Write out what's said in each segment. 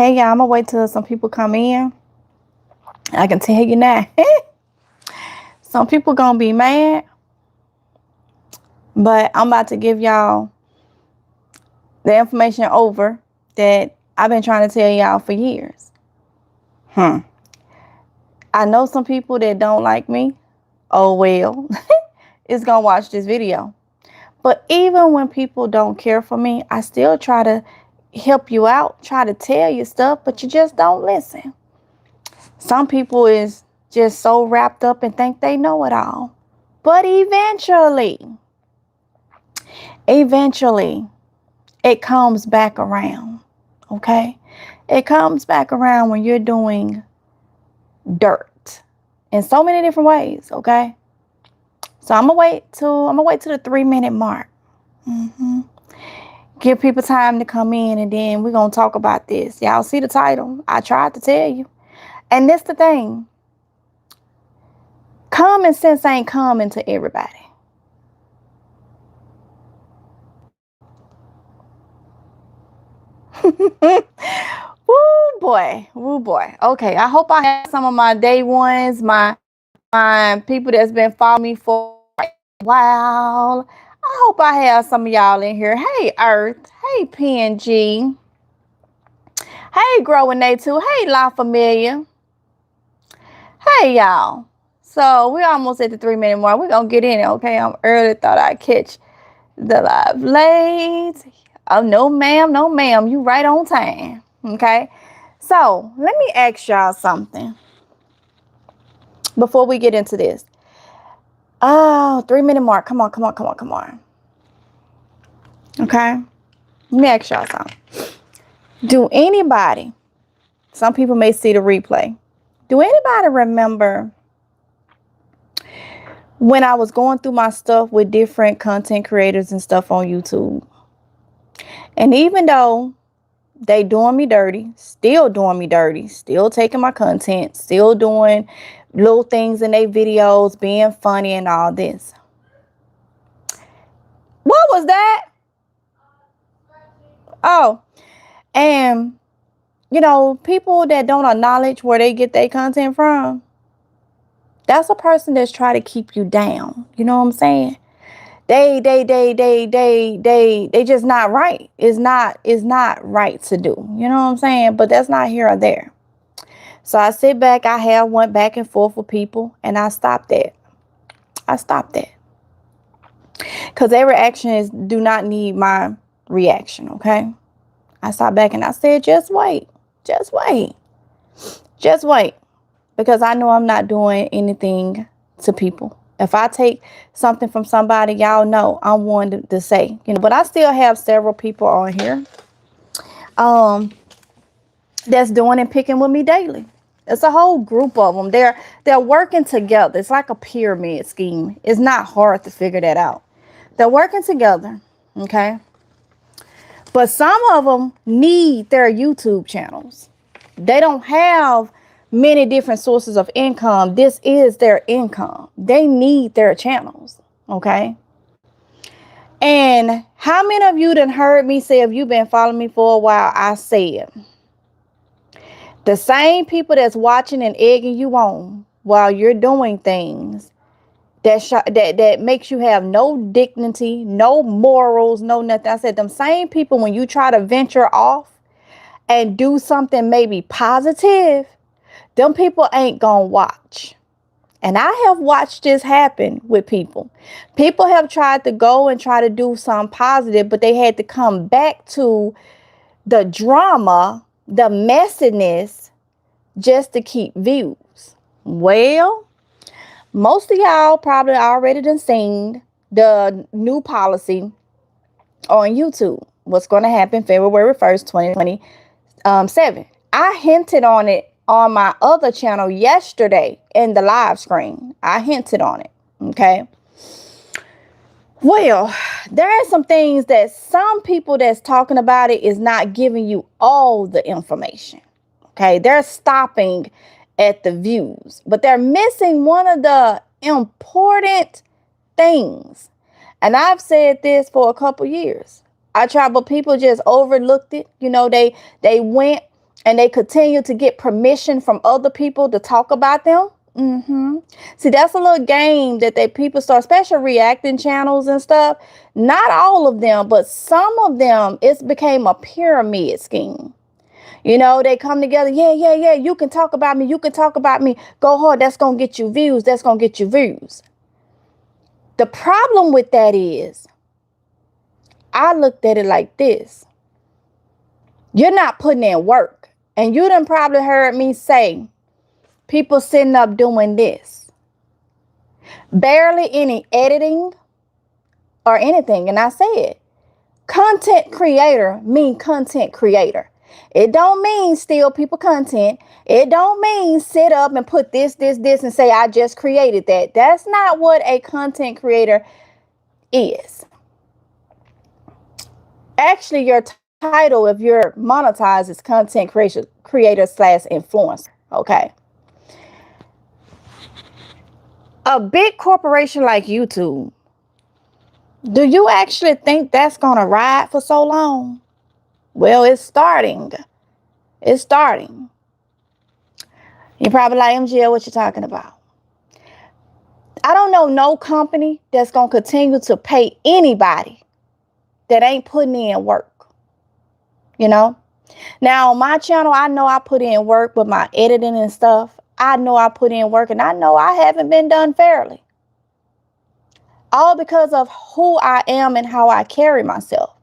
Hey, y'all, I'm gonna wait till some people come in. I can tell you now. Some people gonna be mad, but I'm about to give y'all the information over that I've been trying to tell y'all for years. I know some people that don't like me. Oh, well, is gonna watch this video. But even when people don't care for me, I still try to help you out, try to tell you stuff, but you just don't listen. Some people is just so wrapped up and think they know it all. But eventually, it comes back around, okay? It comes back around when you're doing dirt in so many different ways, okay? So I'm gonna wait till the 3-minute mark. Give people time to come in, and then we're gonna talk about this. Y'all see the title? I tried to tell you. And this the thing. Common sense ain't coming to everybody. Woo boy. Okay, I hope I have some of my day ones, my people that's been following me for a while. I hope I have some of y'all in here. Hey, Earth. Hey, PNG. Hey, Growing Day 2. Hey, La Familia. Hey, y'all. So we're almost at the 3-minute mark. We're going to get in it, okay? I'm early. Thought I'd catch the live late. Oh, no, ma'am. No, ma'am. You right on time, okay? So let me ask y'all something before we get into this. Oh, 3-minute mark. Come on. Okay? Let me ask y'all something. Do anybody, some people may see the replay. Do anybody remember when I was going through my stuff with different content creators and stuff on YouTube? And even though they doing me dirty, still taking my content, still doing little things in their videos, being funny and all this. What was that? Oh, and people that don't acknowledge where they get their content from, that's a person that's trying to keep you down. You know what I'm saying? They just not right. It's not right to do. You know what I'm saying? But that's not here or there. So I sit back, went back and forth with people, and I stopped that. Because their reaction do not need my reaction, okay? I stopped back and I said, just wait. Because I know I'm not doing anything to people. If I take something from somebody, y'all know I'm one to say, but I still have several people on here that's doing and picking with me daily. It's a whole group of them. They're working together. It's like a pyramid scheme. It's not hard to figure that out. They're working together, okay? But some of them need their YouTube channels. They don't have many different sources of income. This is their income. They need their channels, okay? And how many of you done heard me say, if you've been following me for a while, I said, the same people that's watching and egging you on while you're doing things that makes you have no dignity, no morals, no nothing. I said, them same people, when you try to venture off and do something maybe positive, them people ain't gonna watch. And I have watched this happen with people. People have tried to go and try to do something positive, but they had to come back to the drama, the messiness, just to keep views. Well, most of y'all probably already done seen the new policy on YouTube. What's going to happen February 1st, 2027. I hinted on it on my other channel yesterday in the live screen. I hinted on it. Okay. Well, there are some things that some people that's talking about it is not giving you all the information. Okay. They're stopping at the views, but they're missing one of the important things. And I've said this for a couple years. I tried, but people just overlooked it. They went and they continue to get permission from other people to talk about them. See, that's a little game that people start, especially reacting channels and stuff. Not all of them, but some of them, it's became a pyramid scheme. You know, they come together. Yeah, yeah, yeah. You can talk about me. You can talk about me. Go hard. That's going to get you views. That's going to get you views. The problem with that is, I looked at it like this. You're not putting in work. And you done probably heard me say, people sitting up doing this. Barely any editing or anything. And I said, content creator mean content creator. It don't mean steal people content. It don't mean sit up and put this, and say, I just created that. That's not what a content creator is. Actually, your title, if you're monetized, is content creator / influencer. Okay. A big corporation like YouTube, do you actually think that's going to ride for so long? Well, it's starting. It's starting. You're probably like, MGL, what you talking about? I don't know no company that's going to continue to pay anybody that ain't putting in work. You know? Now, on my channel, I know I put in work with my editing and stuff. I know I put in work, and I know I haven't been done fairly. All because of who I am and how I carry myself.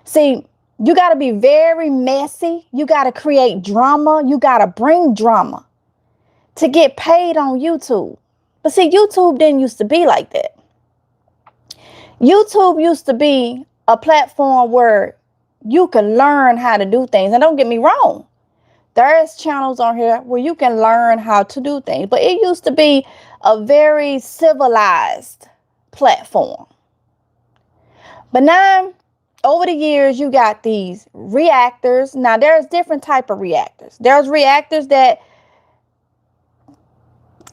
See, you got to be very messy. You got to create drama. You got to bring drama to get paid on YouTube. But see, YouTube didn't used to be like that. YouTube used to be a platform where you can learn how to do things. And don't get me wrong. There's channels on here where you can learn how to do things. But it used to be a very civilized platform. But now, over the years, you got these reactors. Now, there's different type of reactors. There's reactors that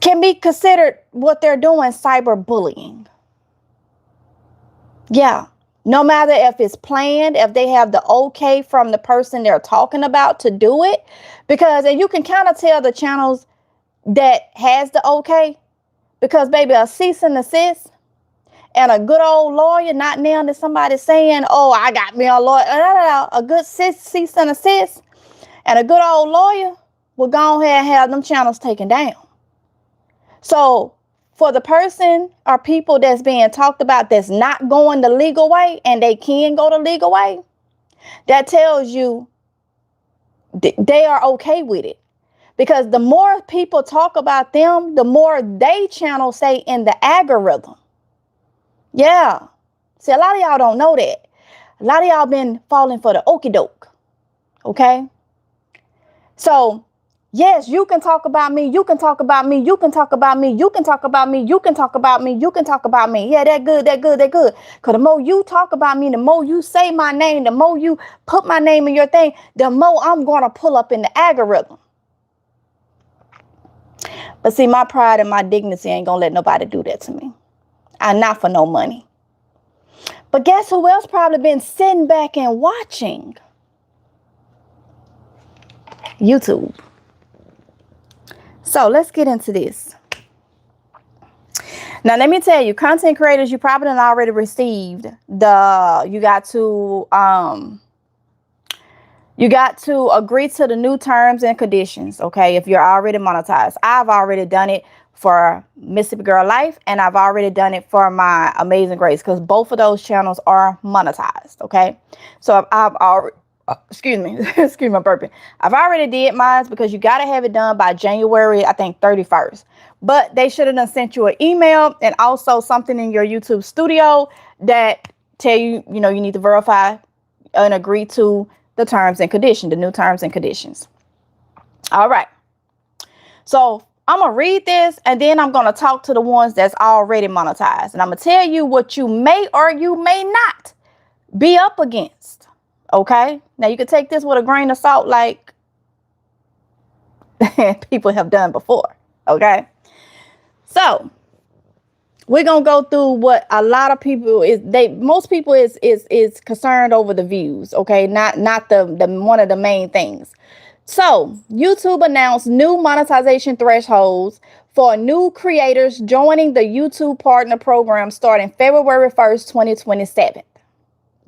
can be considered what they're doing cyberbullying. Yeah. No matter if it's planned, if they have the okay from the person they're talking about to do it. Because, and you can kind of tell the channels that has the okay. Because, baby, a cease and desist and a good old lawyer, not now that somebody's saying, oh, I got me a lawyer. A good cease and desist and a good old lawyer will go ahead and have them channels taken down. So, for the person or people that's being talked about that's not going the legal way, and they can go the legal way, that tells you they are okay with it. Because the more people talk about them, the more they channel say in the algorithm. Yeah. See, a lot of y'all don't know that. A lot of y'all been falling for the okie doke. Okay. So, yes, you can talk about me. You can talk about me. You can talk about me. You can talk about me. You can talk about me. You can talk about me. Yeah, that good. That good. That good. Because the more you talk about me, the more you say my name, the more you put my name in your thing, the more I'm going to pull up in the algorithm. But see, my pride and my dignity ain't going to let nobody do that to me. I'm not for no money. But guess who else probably been sitting back and watching? YouTube. So let's get into this. Now, let me tell you, content creators, you probably done already received you got to agree to the new terms and conditions. Okay. If you're already monetized, I've already done it for Mississippi Girl Life, and I've already done it for my Amazing Grace, because both of those channels are monetized. Okay. So I've already, excuse me, excuse my burping. I've already did mine, because you got to have it done by January, I think 31st. But they should have done sent you an email and also something in your YouTube studio that tell you, you need to verify and agree to the terms and conditions, the new terms and conditions. All right. So I'm going to read this, and then I'm going to talk to the ones that's already monetized. And I'm going to tell you what you may or you may not be up against. Okay. Now you can take this with a grain of salt, like people have done before. Okay. So we're going to go through what a lot of people most people is concerned over the views. Okay. Not the one of the main things. So YouTube announced new monetization thresholds for new creators joining the YouTube Partner Program starting February 1st,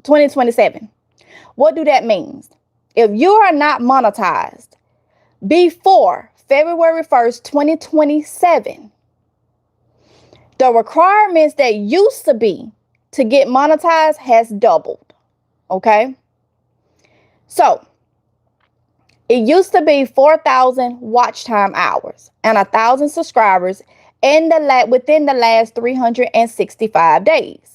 2027. What do that mean? If you are not monetized before February 1st, 2027, the requirements that used to be to get monetized has doubled. Okay? So it used to be 4,000 watch time hours and 1,000 subscribers within the last 365 days.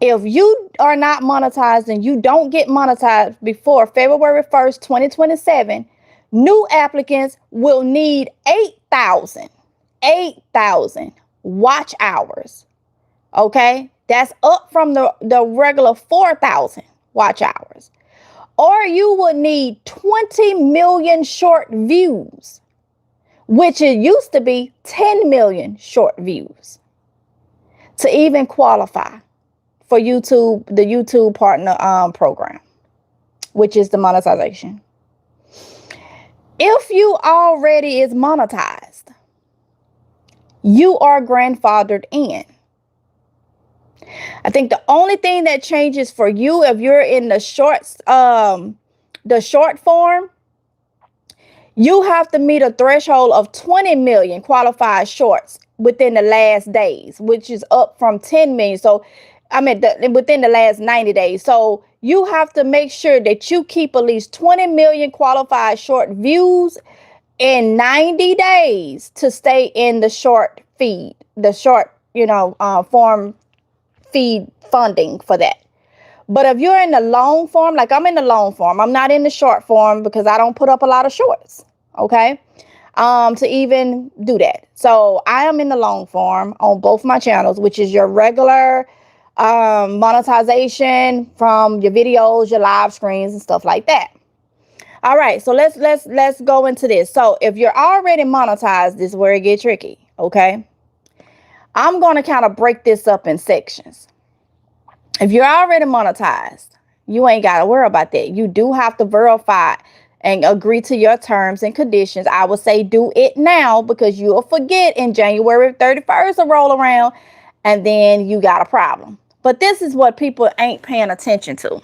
If you are not monetized and you don't get monetized before February 1st, 2027, new applicants will need 8,000 watch hours. Okay? That's up from the regular 4,000 watch hours. Or you would need 20 million short views, which it used to be 10 million short views to even qualify for the YouTube Partner Program, which is the monetization. If you already is monetized, you are grandfathered in. I think the only thing that changes for you, if you're in the short form, you have to meet a threshold of 20 million qualified shorts within the last days, which is up from 10 million. So, within the last 90 days. So you have to make sure that you keep at least 20 million qualified short views in 90 days to stay in the short feed, form feed funding for that. But if you're in the long form, like I'm in the long form, I'm not in the short form because I don't put up a lot of shorts. Okay. To even do that. So I am in the long form on both my channels, which is your regular monetization from your videos, your live screens and stuff like that. All right. So let's go into this. So if you're already monetized, this is where it gets tricky. Okay. I'm going to kind of break this up in sections. If you're already monetized, you ain't got to worry about that. You do have to verify and agree to your terms and conditions. I would say do it now because you'll forget in January 31st to roll around and then you got a problem. But this is what people ain't paying attention to.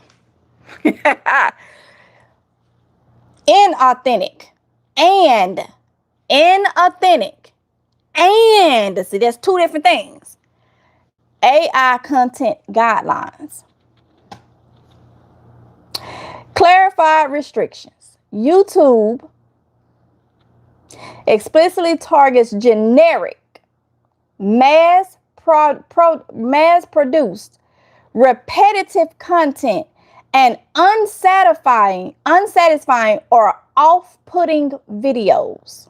Inauthentic and see, that's two different things. AI content guidelines. Clarified restrictions. YouTube explicitly targets generic, mass-produced, repetitive content and unsatisfying or off-putting videos.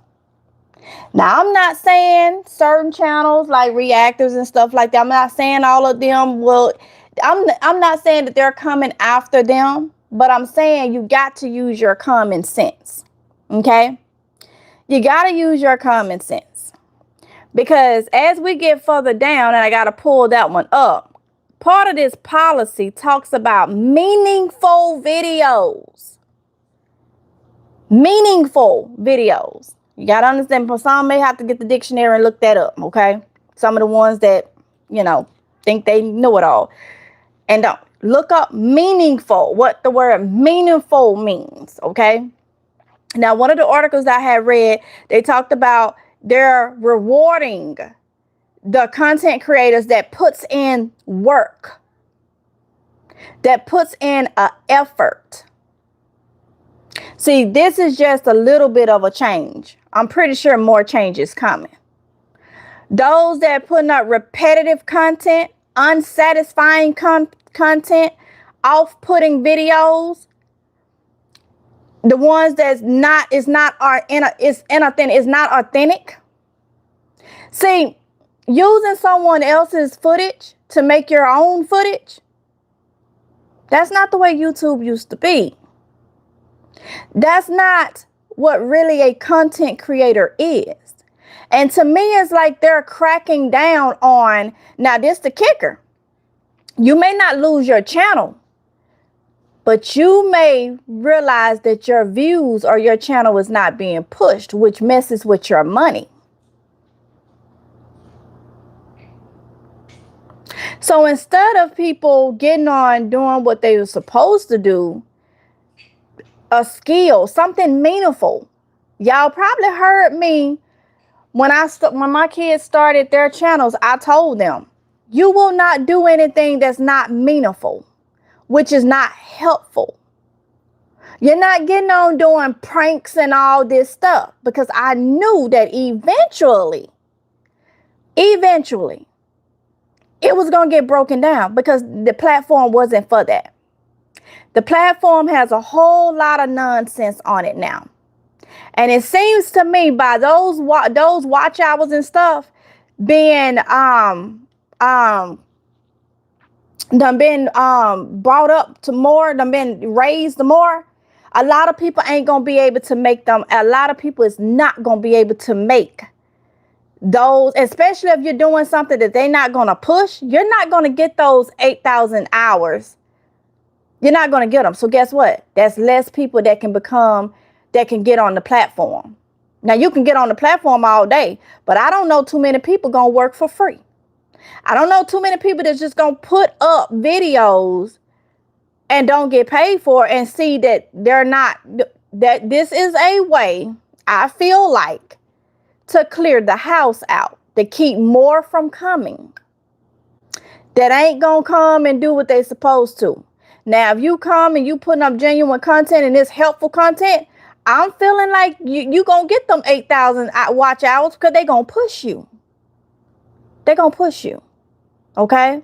Now, I'm not saying certain channels like reactors and stuff like that. I'm not saying all of them will. I'm not saying that they're coming after them, but I'm saying you got to use your common sense. Okay? You got to use your common sense. Because as we get further down, and I got to pull that one up, part of this policy talks about meaningful videos. Meaningful videos. You got to understand, but some may have to get the dictionary and look that up, okay? Some of the ones that, think they know it all. And don't. Look up meaningful, what the word meaningful means, okay? Now, one of the articles I had read, they talked about they're rewarding the content creators that puts in work, that puts in an effort. See, this is just a little bit of a change. I'm pretty sure more change is coming. Those that putting up repetitive content, unsatisfying content, off-putting videos, the ones that's not authentic. See, using someone else's footage to make your own footage, that's not the way YouTube used to be. That's not what really a content creator is. And to me, it's like they're cracking down on, now this the kicker. You may not lose your channel, But you may realize that your views or your channel is not being pushed, which messes with your money. So instead of people getting on doing what they were supposed to do, a skill, something meaningful. Y'all probably heard me when my kids started their channels. I told them, you will not do anything that's not meaningful, which is not helpful. You're not getting on doing pranks and all this stuff, because I knew that eventually, it was going to get broken down, because the platform wasn't for that. The platform has a whole lot of nonsense on it now. And it seems to me, by those watch hours and stuff being done been brought up to more, done been raised more, a lot of people ain't gonna be able to make them. A lot of people is not gonna be able to make those, especially if you're doing something that they're not gonna push. You're not gonna get those 8,000 hours. You're not gonna get them. So guess what? That's less people that can get on the platform. Now, you can get on the platform all day, but I don't know too many people gonna work for free. I don't know too many people that's just gonna put up videos and don't get paid for it, and see that that this is a way, I feel like, to clear the house out, to keep more from coming that ain't gonna come and do what they supposed to. Now, if you come and you putting up genuine content and it's helpful content, I'm feeling like you gonna get them 8,000 watch hours, because they gonna push you. They're gonna push you. Okay?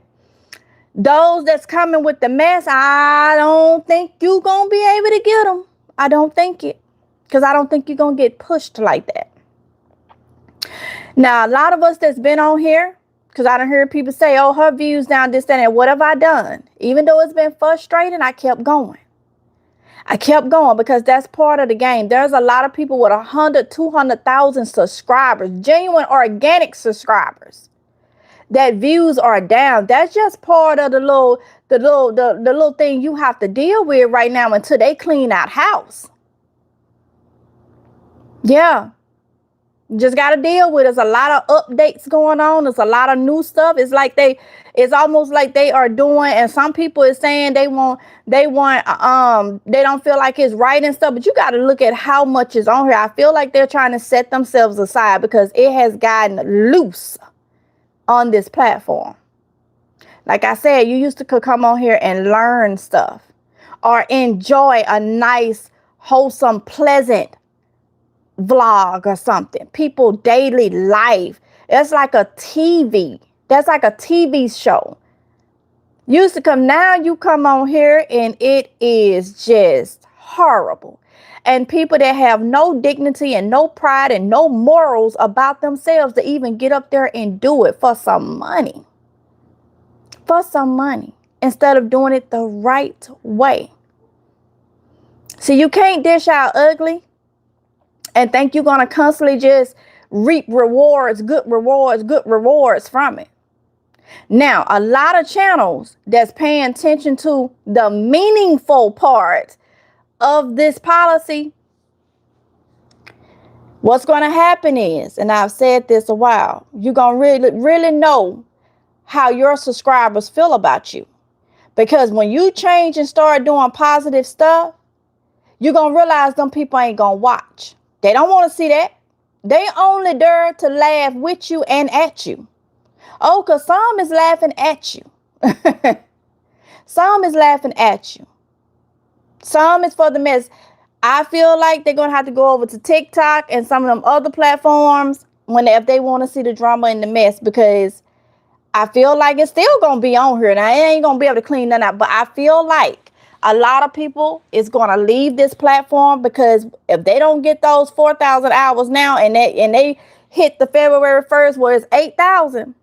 Those that's coming with the mess, I don't think you gonna be able to get them. I don't think it. Because I don't think you're gonna get pushed like that. Now, a lot of us that's been on here, because I done heard people say, oh, her views down, this, that, and what have I done? Even though it's been frustrating, I kept going. I kept going, because that's part of the game. There's a lot of people with 100, 200,000 subscribers, genuine organic subscribers, that views are down. That's just part of the little thing you have to deal with right now until they clean out house. Yeah. You just got to deal with it. There's a lot of updates going on. There's a lot of new stuff. It's almost like they are doing, and some people is saying they don't feel like it's right and stuff, but you got to look at how much is on here. I feel like they're trying to set themselves aside, because it has gotten loose on this platform. Like I said, you used to could come on here and learn stuff or enjoy a nice, wholesome, pleasant vlog or something. People daily life. It's like a TV. That's like a TV show. Used to come, now you come on here and it is just horrible. And people that have no dignity and no pride and no morals about themselves to even get up there and do it for some money. For some money. Instead of doing it the right way. So you can't dish out ugly and think you're going to constantly just reap good rewards from it. Now, a lot of channels that's paying attention to the meaningful part of this policy, what's going to happen is, and I've said this a while, you're going to really know how your subscribers feel about you. Because when you change and start doing positive stuff, you're going to realize them people ain't going to watch. They don't want to see that. They only dare to laugh with you and at you. Oh, because some is laughing at you. Some is laughing at you. Some is for the mess. I feel like they're going to have to go over to TikTok and some of them other platforms if they want to see the drama and the mess, because I feel like it's still going to be on here. Now, it ain't going to be able to clean that up, but I feel like a lot of people is going to leave this platform, because if they don't get those 4,000 hours now and they hit the February 1st where it's 8,000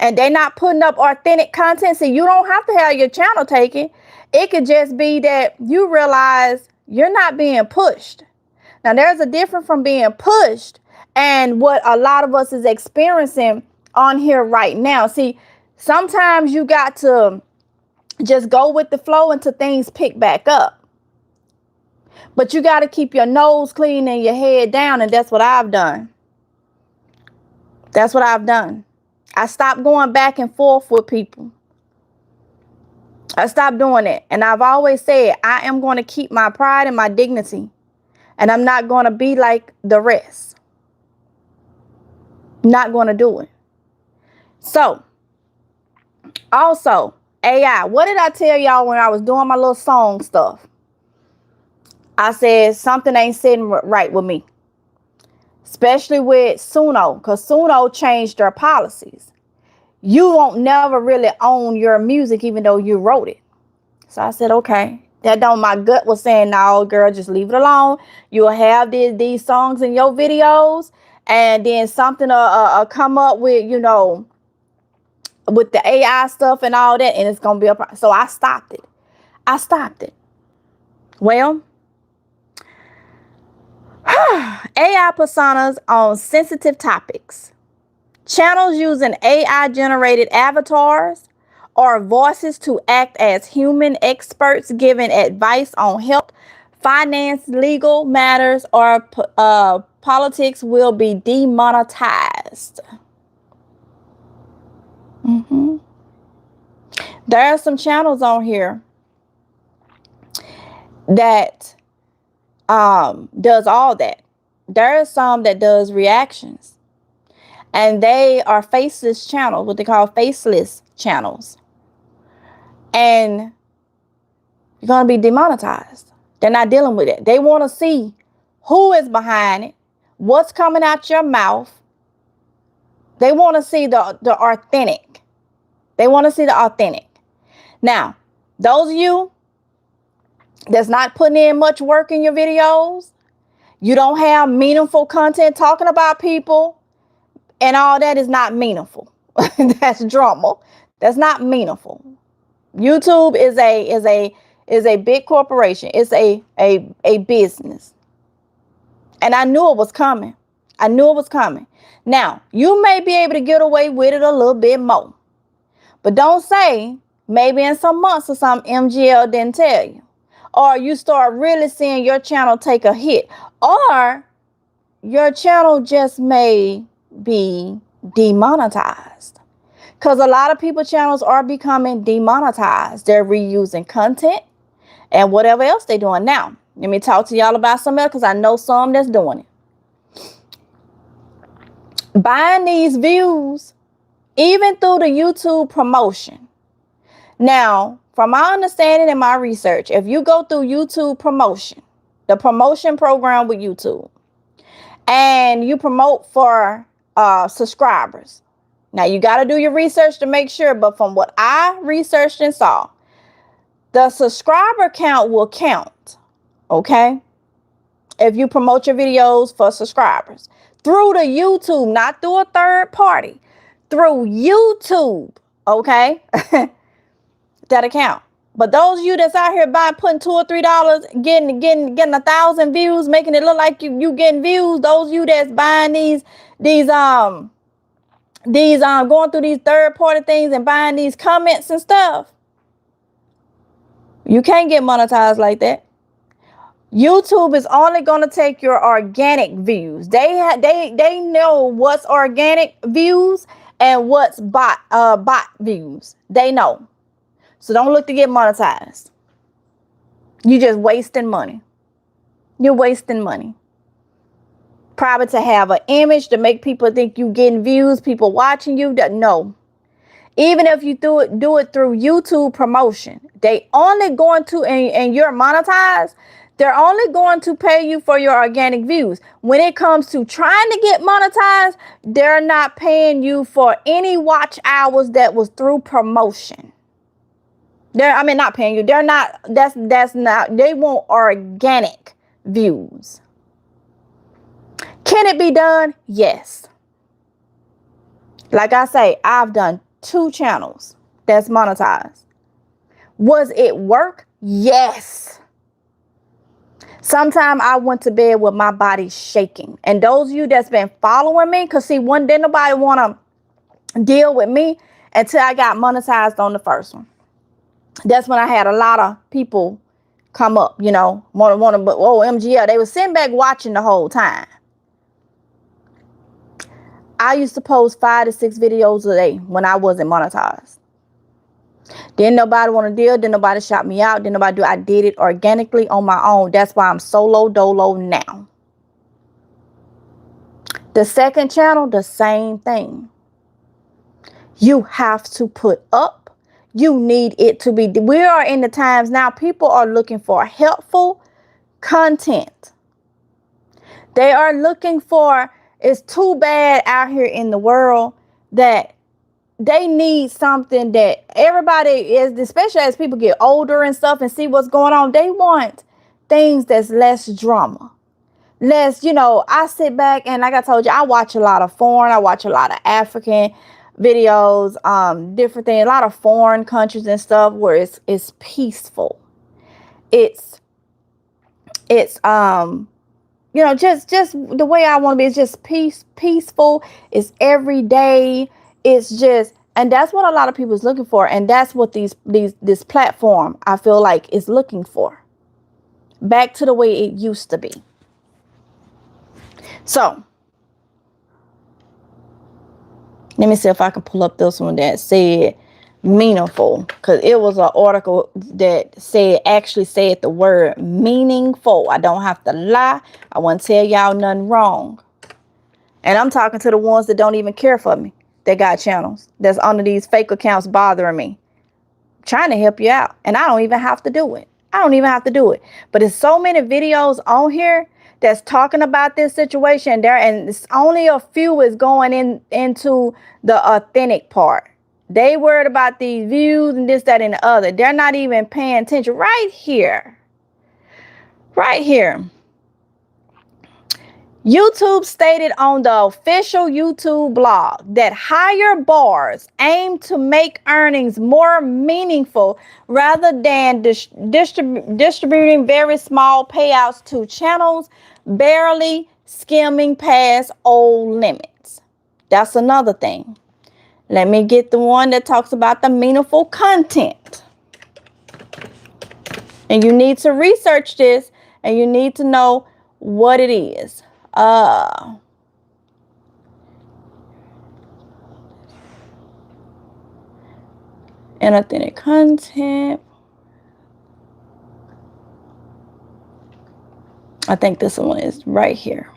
and they're not putting up authentic content. See, you don't have to have your channel taken. It could just be that you realize you're not being pushed. Now, there's a difference from being pushed and what a lot of us is experiencing on here right now. See, sometimes you got to just go with the flow until things pick back up. But you got to keep your nose clean and your head down. And that's what I've done. That's what I've done. I stopped going back and forth with people. I stopped doing it. And I've always said, I am going to keep my pride and my dignity. And I'm not going to be like the rest. Not going to do it. So, also, AI. What did I tell y'all when I was doing my little song stuff? I said something ain't sitting right with me. Especially with Suno. Because Suno changed their policies. You won't never really own your music even though you wrote it. So I said, okay. My gut was saying, no, girl, just leave it alone. You'll have these songs in your videos. And then something come up with, with the AI stuff and all that. And it's going to be a problem. So I stopped it. Well, AI personas on sensitive topics. Channels using AI generated avatars or voices to act as human experts giving advice on health, finance, legal matters, or politics will be demonetized. There are some channels on here that does all that. There are some that does reactions. And they are faceless channels, what they call faceless channels. And you're going to be demonetized. They're not dealing with it. They want to see who is behind it, what's coming out your mouth. They want to see the authentic. They want to see the authentic. Now, those of you that's not putting in much work in your videos, you don't have meaningful content talking about people, and all that is not meaningful. That's drama. That's not meaningful. YouTube is a big corporation. It's a business. And I knew it was coming. Now, you may be able to get away with it a little bit more. But don't say maybe in some months or something MGL didn't tell you. Or you start really seeing your channel take a hit. Or your channel just may be demonetized. Because a lot of people's channels are becoming demonetized. They're reusing content and whatever else they're doing. Now, let me talk to y'all about some else because I know some that's doing it. Buying these views, even through the YouTube promotion. Now, from my understanding and my research, if you go through YouTube promotion, the promotion program with YouTube, and you promote for subscribers. Now, you got to do your research to make sure. But from what I researched and saw, the subscriber count will count. Okay. If you promote your videos for subscribers through the YouTube, not through a third party, through YouTube. Okay. That'll count. But those of you that's out here putting $2 or $3, getting 1,000 views, making it look like you getting views. Those of you that's buying these going through these third party things and buying these comments and stuff, you can't get monetized like that. YouTube is only going to take your organic views. They know what's organic views and what's bot views. They know. So don't look to get monetized. You're just wasting money. You're wasting money. Probably to have an image to make people think you getting views, people watching you. No. Even if you do it through YouTube promotion, they only going to, and you're monetized, they're only going to pay you for your organic views. When it comes to trying to get monetized, they're not paying you for any watch hours that was through promotion. Not paying you. They're not, that's not, they want organic views. Can it be done? Yes. Like I say, I've done 2 channels that's monetized. Was it work? Yes. Sometime I went to bed with my body shaking. And those of you that's been following me, because see, one day nobody want to deal with me until I got monetized on the first one. That's when I had a lot of people come up, you know, but oh, MGL, they were sitting back watching the whole time. I used to post 5 to 6 videos a day when I wasn't monetized. Didn't nobody want to deal. Didn't nobody shout me out. Didn't nobody do. I did it organically on my own. That's why I'm solo dolo now. The second channel, the same thing. You have to put up. You need it to be. We are in the times now. People are looking for helpful content. They are looking for, it's too bad out here in the world that they need something that everybody is, especially as people get older and stuff and see what's going on. They want things that's less drama. Less, you know, I sit back and like I told you, I watch a lot of foreign, I watch a lot of African videos, different things, a lot of foreign countries and stuff where it's peaceful. It's you know, just the way I want to be. It's just peaceful. It's every day. It's just, and that's what a lot of people is looking for. And that's what this platform, I feel like, is looking for. Back to the way it used to be. So let me see if I can pull up this one that said meaningful, because it was an article that actually said the word meaningful. I don't have to lie. I won't tell y'all nothing wrong. And I'm talking to the ones that don't even care for me. They got channels that's under these fake accounts bothering me. I'm trying to help you out. And I don't even have to do it. But there's so many videos on here that's talking about this situation there. And it's only a few is going into the authentic part. They worried about these views and this, that, and the other. They're not even paying attention. Right here. YouTube stated on the official YouTube blog that higher bars aim to make earnings more meaningful rather than distributing very small payouts to channels barely skimming past old limits. That's another thing. Let me get the one that talks about the meaningful content. And you need to research this and you need to know what it is. Inauthentic content. I think this one is right here.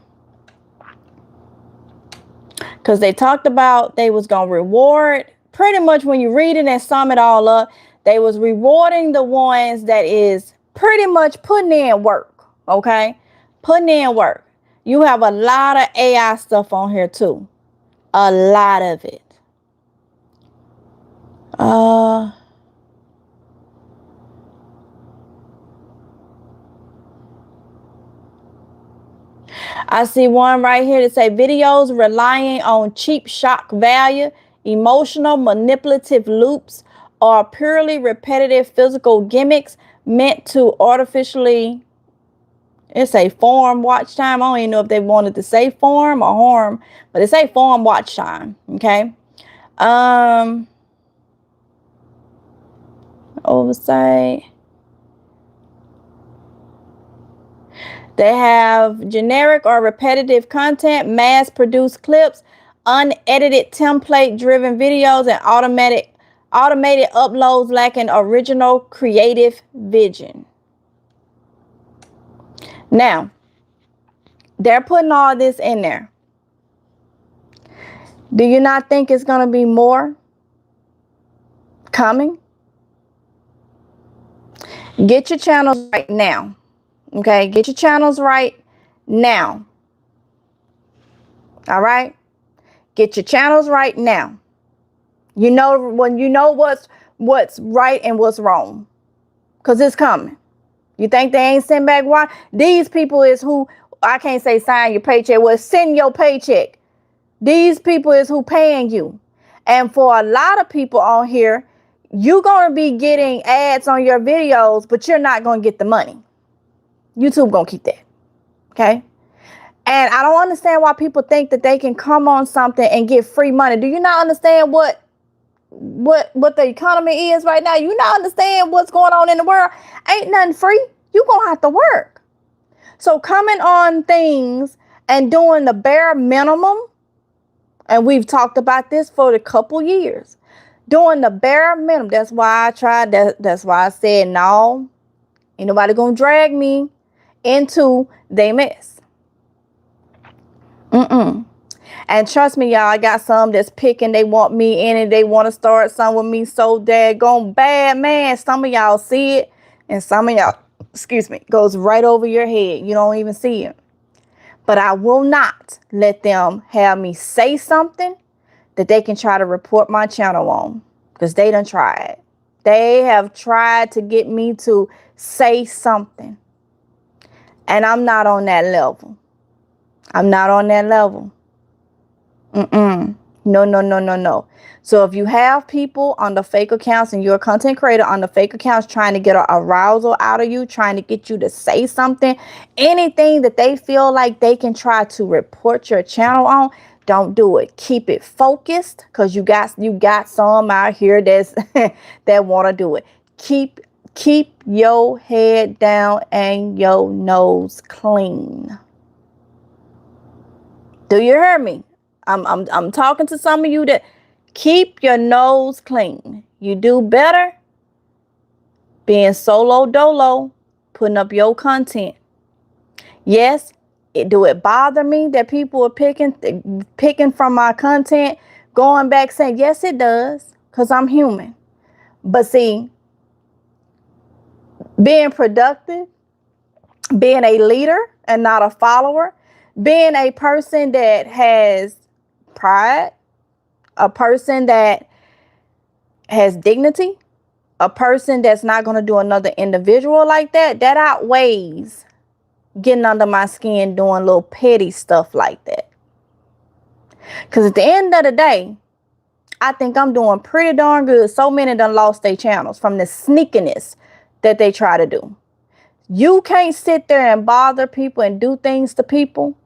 Because they talked about they was going to reward, pretty much when you read it and sum it all up, they was rewarding the ones that is pretty much putting in work, okay? Putting in work. You have a lot of AI stuff on here too. A lot of it. I see one right here that say videos relying on cheap shock value, emotional manipulative loops, or purely repetitive physical gimmicks meant to artificially, it's a form watch time. I don't even know if they wanted to say form or harm, but it's a form watch time. Okay. Oversight. They have generic or repetitive content, mass-produced clips, unedited template-driven videos, and automated uploads lacking original creative vision. Now, they're putting all this in there. Do you not think it's going to be more coming? Get your channels right now. Okay, get your channels right now. All right, get your channels right now. You know when you know what's right and what's wrong, because it's coming. You think they ain't send back why? These people is who, I can't say sign your paycheck. Well, send your paycheck. These people is who paying you, and for a lot of people on here, you're gonna be getting ads on your videos, but you're not gonna get the money. YouTube gonna keep that. Okay. And I don't understand why people think that they can come on something and get free money. Do you not understand what what the economy is right now. You not understand what's going on in the world. Ain't nothing free. You gonna have to work. So coming on things and doing the bare minimum, and we've talked about this for a couple years, doing the bare minimum. That's why I tried that. That's why I said, no, ain't nobody gonna drag me into they mess. And trust me, y'all, I got some that's picking. They want me in it. They want to start something with me so daggone bad, man. Some of y'all see it, and some of y'all, goes right over your head. You don't even see it. But I will not let them have me say something that they can try to report my channel on, because they done tried. They have tried to get me to say something. And I'm not on that level. I'm not on that level. No. So if you have people on the fake accounts and you're a content creator on the fake accounts trying to get an arousal out of you, trying to get you to say something, anything that they feel like they can try to report your channel on, don't do it. Keep it focused, because you got some out here that's that want to do it. Keep your head down and your nose clean. Do you hear me? I'm talking to some of you that keep your nose clean. You do better being solo dolo, putting up your content. Yes, do it bother me that people are picking from my content, going back saying, yes, it does, because I'm human. But see, being productive, being a leader and not a follower, being a person that has pride, a person that has dignity, a person that's not going to do another individual like that, that outweighs getting under my skin doing little petty stuff like that. Because at the end of the day, I think I'm doing pretty darn good. So many done lost their channels from the sneakiness that they try to do. You can't sit there and bother people and do things to people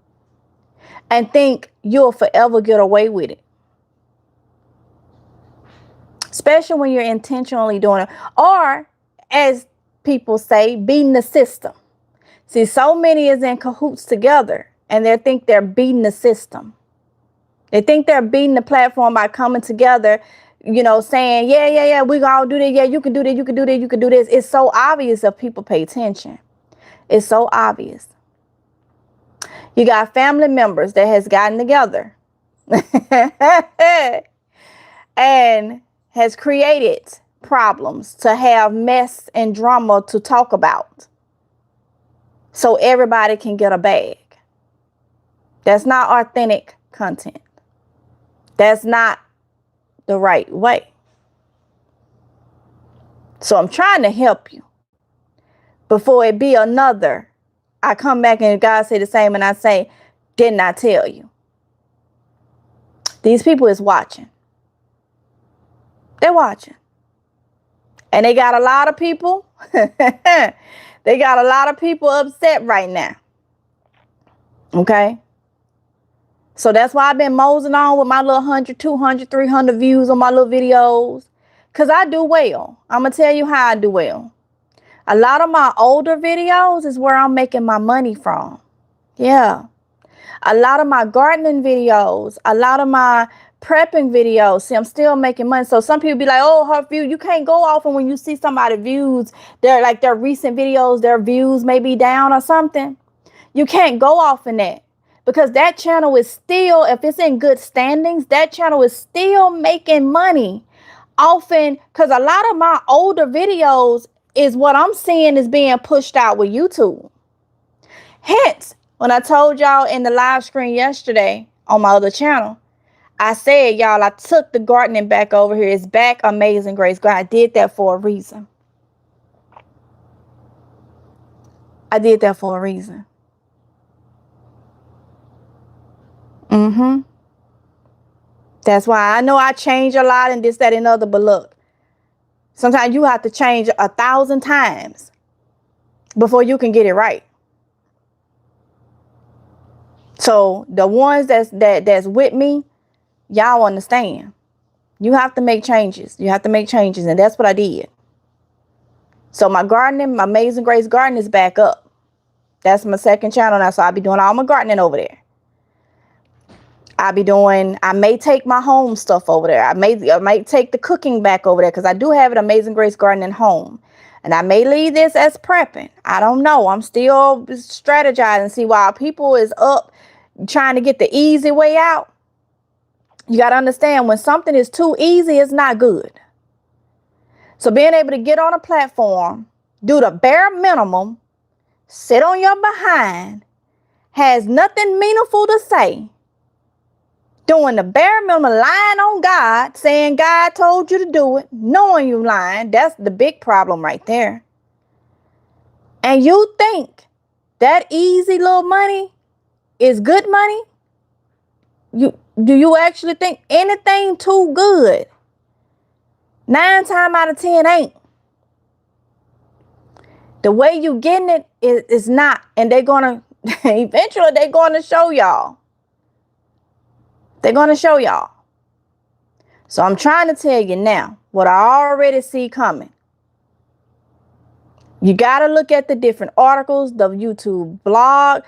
and think you'll forever get away with it. Especially when you're intentionally doing it. Or, as people say, beating the system. See, so many is in cahoots together and they think they're beating the system. They think they're beating the platform by coming together, saying, yeah, we gonna all do that. Yeah, you can do that, you can do that, you can do this. It's so obvious if people pay attention. It's so obvious. You got family members that has gotten together and has created problems to have mess and drama to talk about, so everybody can get a bag. That's not authentic content. That's not the right way. So I'm trying to help you before it be another. I come back and God say the same and I say, didn't I tell you? These people is watching. They're watching. And they got a lot of people. They got a lot of people upset right now. Okay. So that's why I've been moseying on with my little 100, 200, 300 views on my little videos. Because I do well. I'm going to tell you how I do well. A lot of my older videos is where I'm making my money from. Yeah. A lot of my gardening videos, a lot of my prepping videos. See, I'm still making money. So some people be like, oh, her view, you can't go off. And when you see somebody's views, they're like their recent videos, their views may be down or something. You can't go off in that, because that channel is still, if it's in good standings, that channel is still making money. Often, because a lot of my older videos is what I'm seeing is being pushed out with YouTube. Hence, when I told y'all in the live stream yesterday on my other channel, I said, y'all, I took the gardening back over here. It's back. Amazing Grace. I did that for a reason. I did that for a reason. That's why I know I change a lot and this, that, and other. But look, sometimes you have to change 1,000 times before you can get it right. So the ones that's with me, y'all understand. You have to make changes. You have to make changes. And that's what I did. So my gardening, my Amazing Grace Garden is back up. That's my second channel now. So I'll be doing all my gardening over there. I may take my home stuff over there. I might take the cooking back over there because I do have an Amazing Grace Garden at home. And I may leave this as prepping. I don't know. I'm still strategizing. See, while people is up trying to get the easy way out, you got to understand when something is too easy, it's not good. So being able to get on a platform, do the bare minimum, sit on your behind, has nothing meaningful to say, doing the bare minimum, lying on God, saying God told you to do it, knowing you lying. That's the big problem right there. And you think that easy little money is good money? Do you actually think anything too good 9 times out of 10 ain't? The way you getting it is not. And they're going to, eventually they're going to show y'all. They're going to show y'all. So I'm trying to tell you now what I already see coming. You got to look at the different articles, the YouTube blog,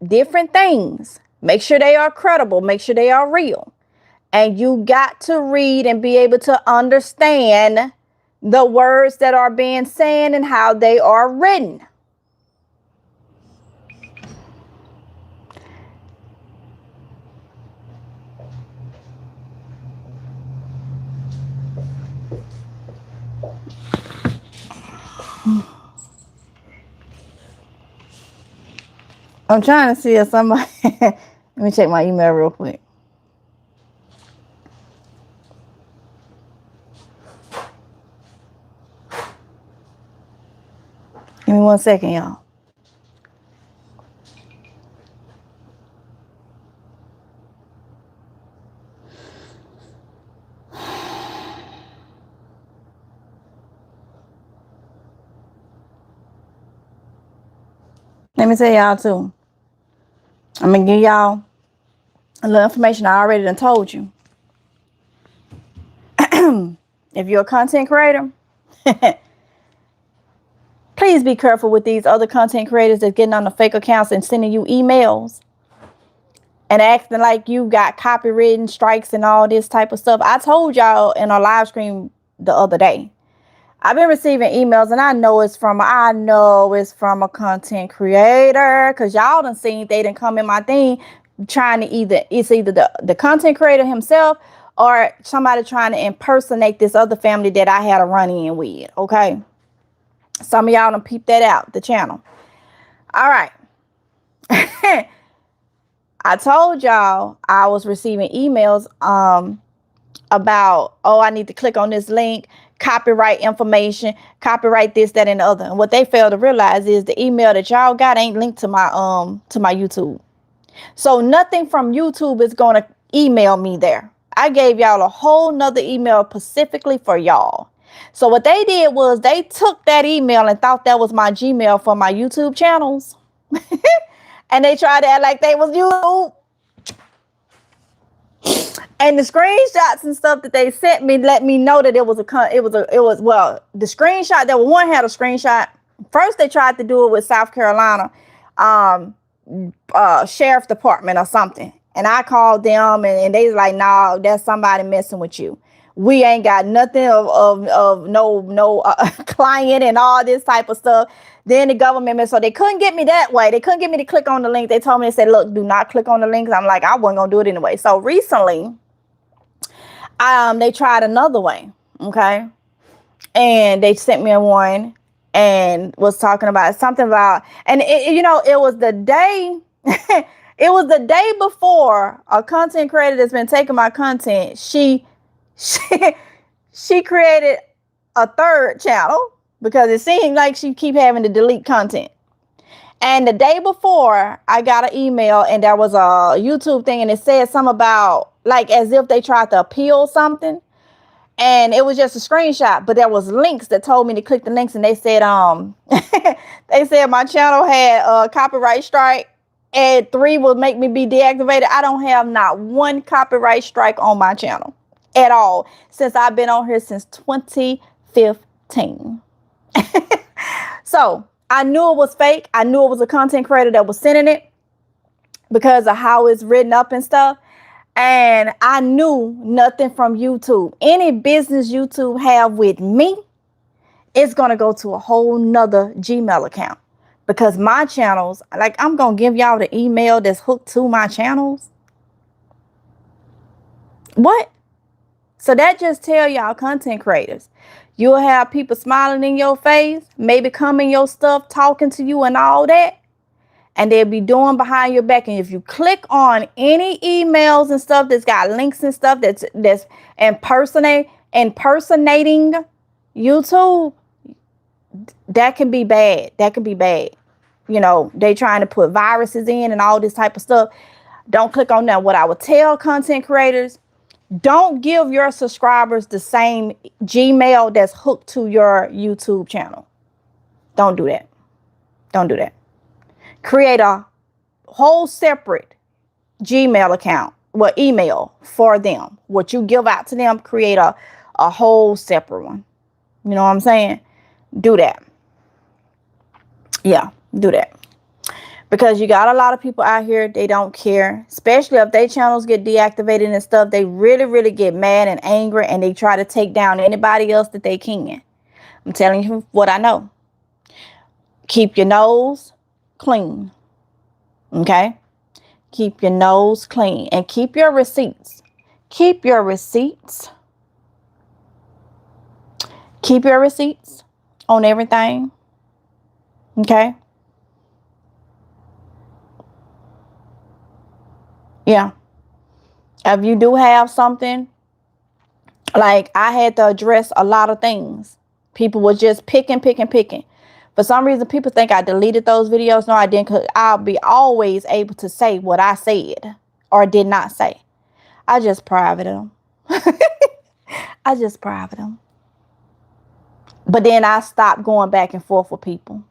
different things. Make sure they are credible. Make sure they are real. And you got to read and be able to understand the words that are being said and how they are written. I'm trying to see if somebody, let me check my email real quick. Give me 1 second, y'all. Let me tell y'all too. I'm going to give y'all a little information I already done told you. If you're a content creator, please be careful with these other content creators that's getting on the fake accounts and sending you emails and acting like you got copywritten strikes and all this type of stuff. I told y'all in a live stream the other day. I've been receiving emails and I know it's from a content creator because y'all done seen they done come in my thing trying to it's either the content creator himself or somebody trying to impersonate this other family that I had a run-in with. Okay. Some of y'all done peep that out, the channel. All right. I told y'all I was receiving emails about, I need to click on this link, copyright information, copyright this, that, and the other. And what they fail to realize is the email that y'all got ain't linked to my YouTube. So nothing from YouTube is going to email me there. I gave y'all a whole nother email specifically for y'all. So what they did was they took that email and thought that was my Gmail for my YouTube channels. And they tried to act like they was YouTube. And the screenshots and stuff that they sent me let me know that the screenshot, that one had a screenshot. First, they tried to do it with South Carolina Sheriff Department or something. And I called them and they was like, no, that's somebody messing with you. We ain't got nothing of no client and all this type of stuff. Then the government, so they couldn't get me that way. They couldn't get me to click on the link. They told me, they said, look, do not click on the links. I'm like, I wasn't going to do it anyway. So recently, they tried another way. Okay. And they sent me one and was talking about something about, and it was the day, it was the day before a content creator that's been taking my content. She created a third channel because it seemed like she keep having to delete content. And the day before, I got an email and there was a YouTube thing and it said something about like as if they tried to appeal something. And it was just a screenshot, but there was links that told me to click the links, and they said they said my channel had a copyright strike and 3 would make me be deactivated. I don't have not one copyright strike on my channel. at all since I've been on here since 2015. So I knew it was fake. I knew it was a content creator that was sending it because of how it's written up and stuff. And I knew nothing from YouTube. Any business YouTube have with me, it's going to go to a whole nother Gmail account. Because my channels, like, I'm going to give y'all the email that's hooked to my channels. What? So that just tell y'all content creators. You'll have people smiling in your face, maybe coming your stuff, talking to you and all that. And they'll be doing behind your back. And if you click on any emails and stuff that's got links and stuff that's impersonating YouTube, that can be bad. That can be bad. You know, they trying to put viruses in and all this type of stuff. Don't click on that. What I would tell content creators, don't give your subscribers the same Gmail that's hooked to your YouTube channel. Don't do that. Don't do that. Create a whole separate Gmail account, email for them. What you give out to them, create a whole separate one. You know what I'm saying? Do that. Yeah, do that. Because you got a lot of people out here, they don't care. Especially if their channels get deactivated and stuff. They really, really get mad and angry. And they try to take down anybody else that they can. I'm telling you what I know. Keep your nose clean. Okay? Keep your nose clean. And keep your receipts. Keep your receipts. Keep your receipts on everything. Okay? Yeah. If you do have something, like I had to address a lot of things. People were just picking. For some reason, people think I deleted those videos. No, I didn't. Cause I'll be always able to say what I said or did not say. I just private them. I just private them. But then I stopped going back and forth with people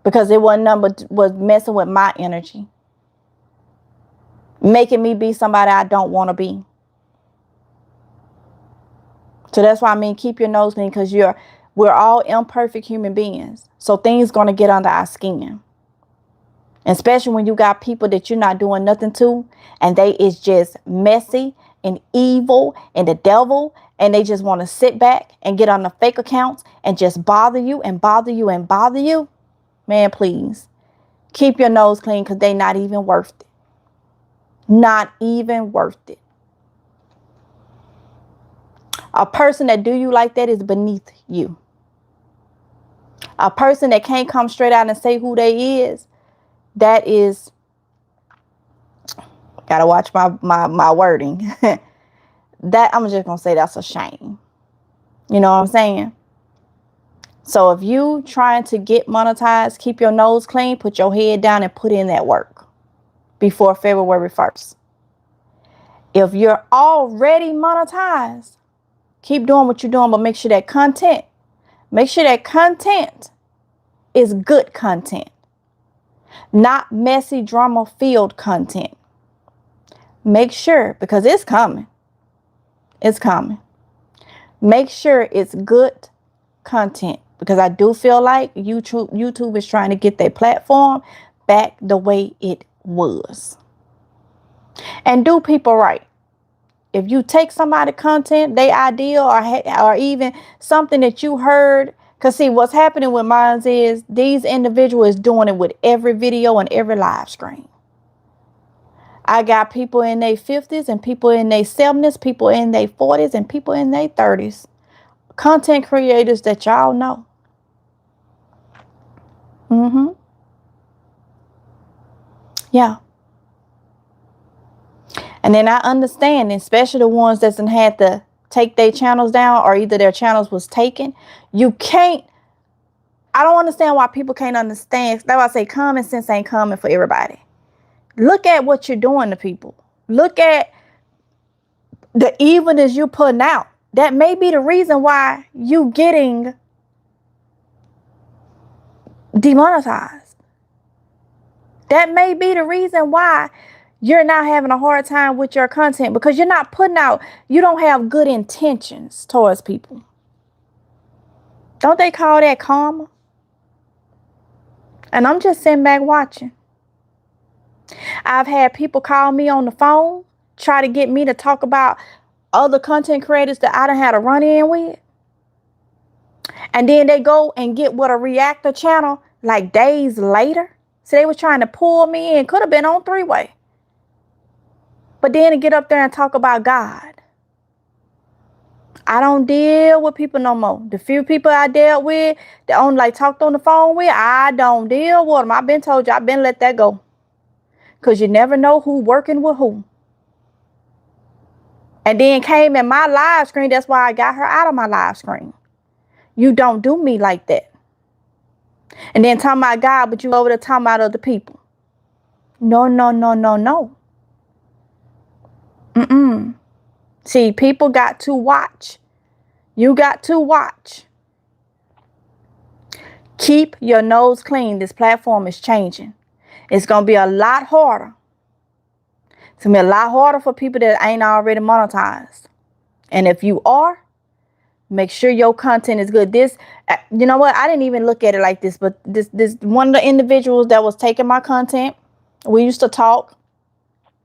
because it was messing with my energy. Making me be somebody I don't want to be. So that's why I mean, keep your nose clean, because we're all imperfect human beings. So things going to get under our skin. And especially when you got people that you're not doing nothing to, and they is just messy and evil and the devil, and they just want to sit back and get on the fake accounts and just bother you and bother you and bother you. Man, please keep your nose clean, because they not even worth it. Not even worth it. A person that do you like that is beneath you. A person that can't come straight out and say who they is, that is, gotta watch my wording. That I'm just gonna say that's a shame. You know what I'm saying? So if you trying to get monetized, keep your nose clean, put your head down and put in that work before February 1st. If you're already monetized, keep doing what you're doing, but make sure that content is good content, not messy, drama-filled content. Make sure, because it's coming. It's coming. Make sure it's good content, because I do feel like YouTube is trying to get their platform back the way it was. And do people right. If you take somebody's content, their idea or even something that you heard, because see, what's happening with mine is these individuals doing it with every video and every live stream. I got people in their 50s and people in their 70s, people in their 40s and people in their 30s. Content creators that y'all know. Yeah. And then I understand, especially the ones that had to take their channels down, or either their channels was taken. You can't. I don't understand why people can't understand. That's why I say common sense ain't coming for everybody. Look at what you're doing to people. Look at the evilness you're putting out. That may be the reason why you getting demonetized. That may be the reason why you're now having a hard time with your content because you're not putting out, you don't have good intentions towards people. Don't they call that karma? And I'm just sitting back watching. I've had people call me on the phone, try to get me to talk about other content creators that I done had a run in with. And then they go and get with a reactor channel like days later. So they was trying to pull me in. Could have been on three-way. But then to get up there and talk about God. I don't deal with people no more. The few people I dealt with, that only like talked on the phone with, I don't deal with them. I've been told you, I've been let that go. Because you never know who working with who. And then came in my live screen. That's why I got her out of my live screen. You don't do me like that. And then talking about God, but you over there talking about other people. No, no, no, no, no. See, people got to watch. You got to watch. Keep your nose clean. This platform is changing. It's going to be a lot harder. It's going to be a lot harder for people that ain't already monetized. And if you are, make sure your content is good. This, you know what? I didn't even look at it like this, but this one of the individuals that was taking my content, we used to talk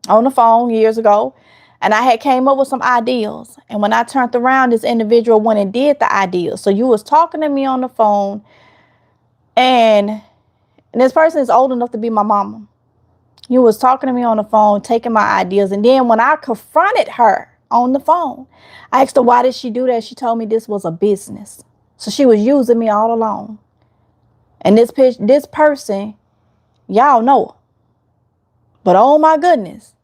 on the phone years ago, and I had came up with some ideas. And when I turned around, this individual went and did the ideas. So you was talking to me on the phone, and this person is old enough to be my mama. You was talking to me on the phone, taking my ideas. And then when I confronted her on the phone, I asked her, why did she do that? She told me this was a business. So she was using me all along. And this person, y'all know her. But oh my goodness,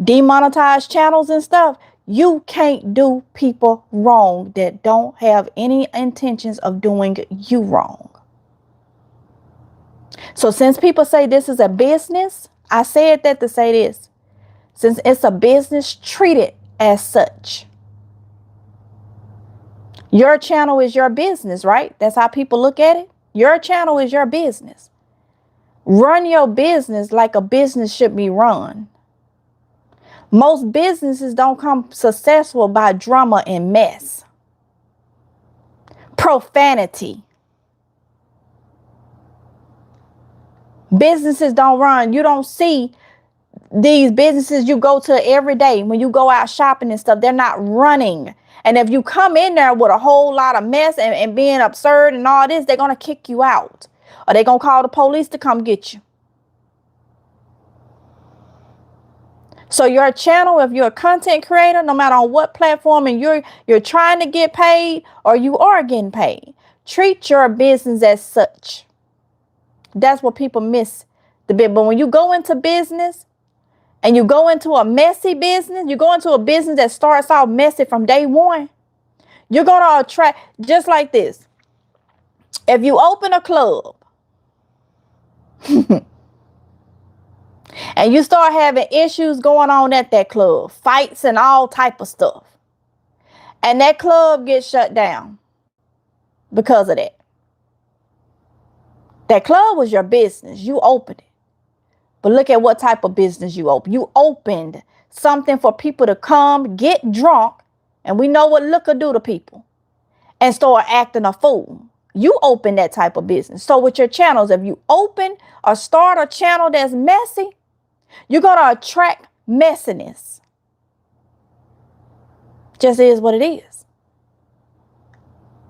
demonetized channels and stuff. You can't do people wrong that don't have any intentions of doing you wrong. So since people say this is a business, I said that to say this. Since it's a business, treat it as such. Your channel is your business, right? That's how people look at it. Your channel is your business. Run your business like a business should be run. Most businesses don't come successful by drama and mess. Profanity. Businesses don't run. You don't see these businesses you go to every day when you go out shopping and stuff. They're not running. And if you come in there with a whole lot of mess and being absurd and all this, they're going to kick you out. Or they're going to call the police to come get you. So your channel, if you're a content creator, no matter on what platform, and you're trying to get paid or you are getting paid, treat your business as such. That's what people miss the bit. But when you go into business and you go into a messy business, you go into a business that starts out messy from day one, you're going to attract, just like this. If you open a club and you start having issues going on at that club, fights and all type of stuff, and that club gets shut down because of that. That club was your business. You opened it. But look at what type of business you opened. You opened something for people to come, get drunk, and we know what liquor do to people, and start acting a fool. You open that type of business. So with your channels, if you open or start a channel that's messy, you're going to attract messiness. Just is what it is.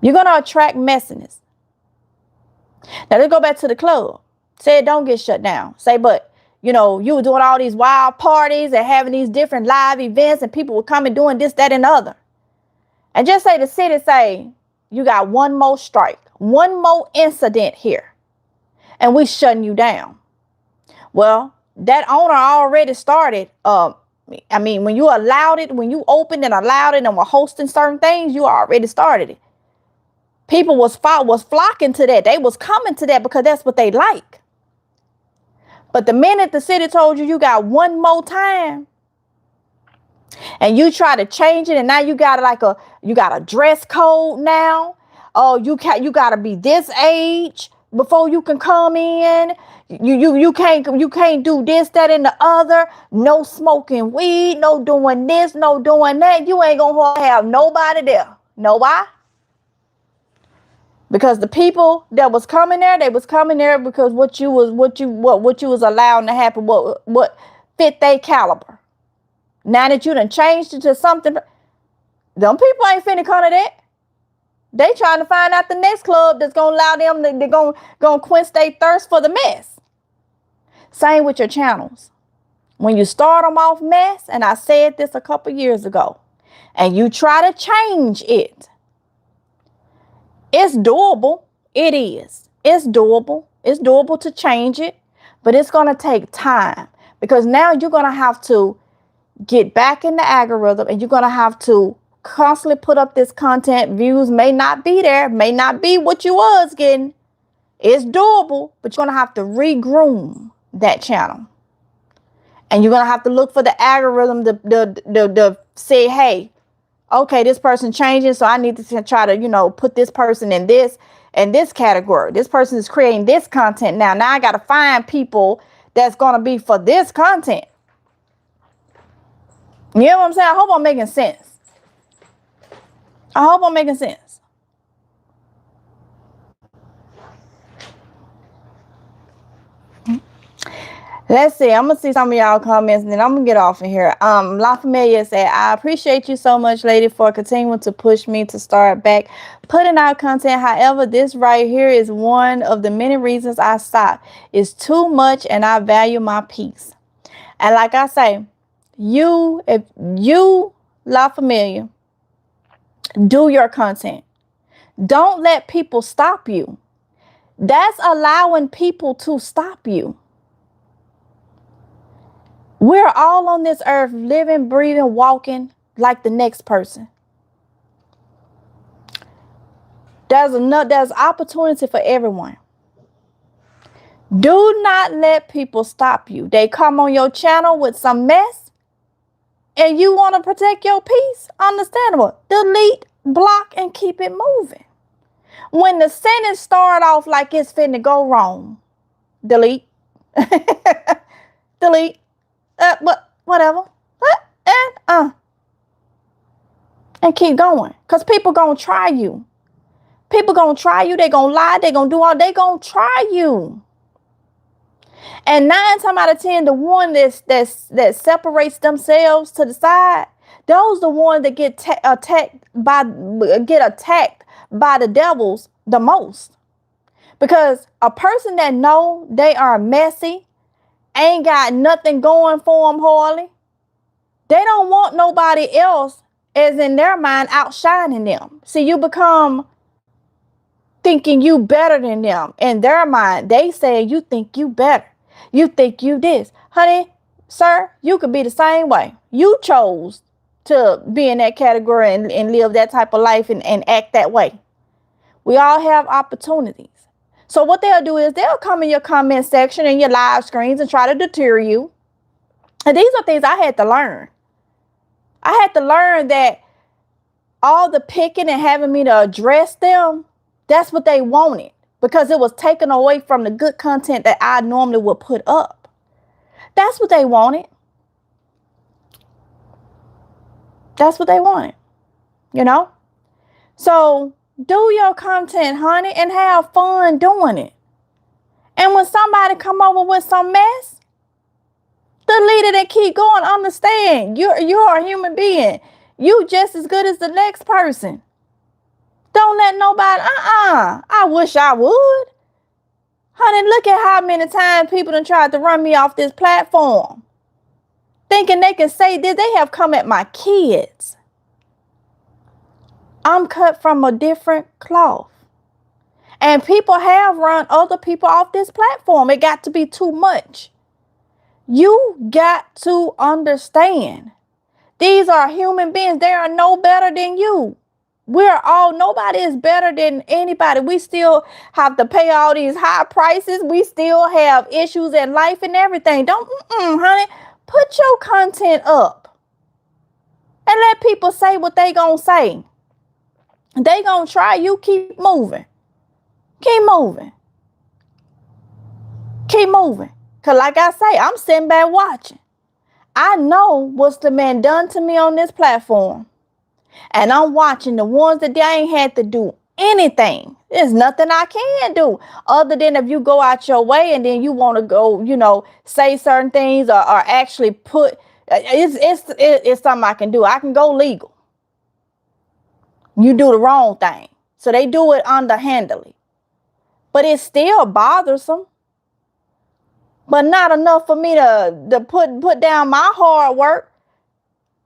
You're going to attract messiness. Now let's go back to the club. Say it don't get shut down. Say, but you know, you were doing all these wild parties and having these different live events and people were coming doing this, that, and the other. And just say the city say, you got one more strike, one more incident here, and we shutting you down. Well, that owner already started. I mean, when you allowed it, when you opened and allowed it and were hosting certain things, you already started it. People was flocking to that. They was coming to that because that's what they like. But the minute the city told you got one more time and you try to change it, and now you got a dress code now. Oh, you got to be this age before you can come in. You can't do this, that, and the other. No smoking weed, no doing this, no doing that. You ain't gonna have nobody there. Know why? Because the people that was coming there, they was coming there because what you was allowing to happen, what fit their caliber. Now that you done changed it to something, them people ain't finna come to that. They trying to find out the next club that's gonna allow them they're gonna quench their thirst for the mess. Same with your channels. When you start them off mess, and I said this a couple years ago, and you try to change it, it's doable. It is. It's doable. It's doable to change it, but it's going to take time because now you're going to have to get back in the algorithm and you're going to have to constantly put up this content. Views may not be there, may not be what you was getting. It's doable, but you're going to have to regroom that channel. And you're going to have to look for the algorithm to say, hey, okay, this person changing, so I need to try to, put this person in this category. This person is creating this content now. Now I got to find people that's going to be for this content. You know what I'm saying? I hope I'm making sense. I hope I'm making sense. Let's see. I'm going to see some of y'all comments and then I'm going to get off of here. La Familia said, I appreciate you so much, lady, for continuing to push me to start back putting out content. However, this right here is one of the many reasons I stopped. It's too much and I value my peace. And like I say, if you, La Familia, do your content. Don't let people stop you. That's allowing people to stop you. We're all on this earth living, breathing, walking like the next person. There's opportunity for everyone. Do not let people stop you. They come on your channel with some mess and you want to protect your peace. Understandable. Delete, block, and keep it moving. When the sentence start off like it's finna go wrong, delete. Delete. Whatever. And keep going. Because people gonna try you. People gonna try you. They gonna lie. They gonna do all. They gonna try you. And 9 times out of 10, the one that separates themselves to the side, those the ones that get attacked by the devils the most. Because a person that know they are messy, ain't got nothing going for them hardly, they don't want nobody else as in their mind outshining them. See, you become thinking you better than them. In their mind, they say you think you better. You think you this. Honey, sir, you could be the same way. You chose to be in that category and live that type of life and act that way. We all have opportunities. So what they'll do is they'll come in your comment section and your live screens and try to deter you. And these are things I had to learn. I had to learn that all the picking and having me to address them, that's what they wanted. Because it was taken away from the good content that I normally would put up. That's what they wanted. That's what they wanted. So do your content, honey, and have fun doing it. And when somebody come over with some mess, delete it and keep going. Understand, you're a human being. You just as good as the next person. Don't let nobody, I wish I would. Honey, look at how many times people done tried to run me off this platform. Thinking they can say this. They have come at my kids. I'm cut from a different cloth. And people have run other people off this platform. It got to be too much. You got to understand. These are human beings. They are no better than you. Nobody is better than anybody. We still have to pay all these high prices. We still have issues in life and everything. Honey, put your content up and let people say what they gonna say. They gonna try you. Keep moving. Keep moving. Keep moving. Because like I say, I'm sitting back watching. I know what's the man done to me on this platform. And I'm watching the ones that they ain't had to do anything. There's nothing I can do other than if you go out your way and then you want to go, say certain things or actually put, it's something I can do. I can go legal. You do the wrong thing. So they do it underhandedly. But it's still bothersome. But not enough for me to put down my hard work.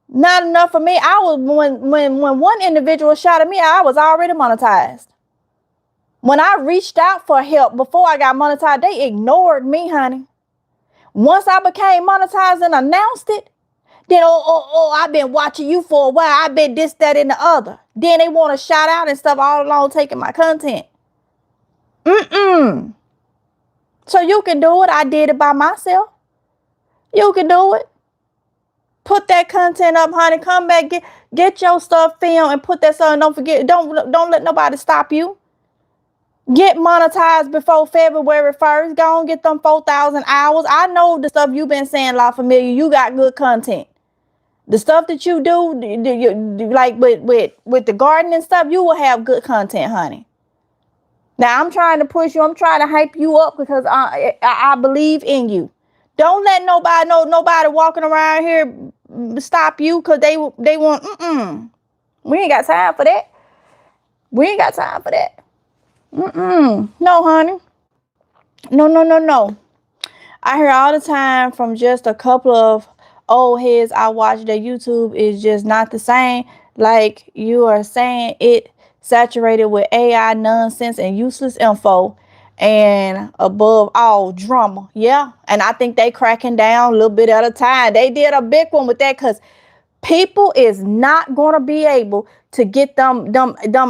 Not enough for me. I was when one individual shot at me, I was already monetized. When I reached out for help before I got monetized, they ignored me, honey. Once I became monetized and announced it, then I've been watching you for a while. I bet this, that, and the other. Then they want to shout out and stuff all along taking my content. So you can do it. I did it by myself. You can do it. Put that content up, honey. Come back, get your stuff filmed and put that stuff. Don't forget, don't let nobody stop you. Get monetized before February 1st. Go and get them 4,000 hours. I know the stuff you've been saying, La Familia. You got good content. The stuff that you do, like with the gardening stuff, you will have good content, honey. Now I'm trying to push you. I'm trying to hype you up because I believe in you. Don't let nobody walking around here stop you because they want. We ain't got time for that. We ain't got time for that. No, honey. No. I hear all the time from just a couple of old heads I watch that YouTube is just not the same. Like you are saying, it saturated with AI nonsense and useless info, and above all, drama. Yeah, and I think they cracking down a little bit at a time. They did a big one with that because people is not gonna be able to get them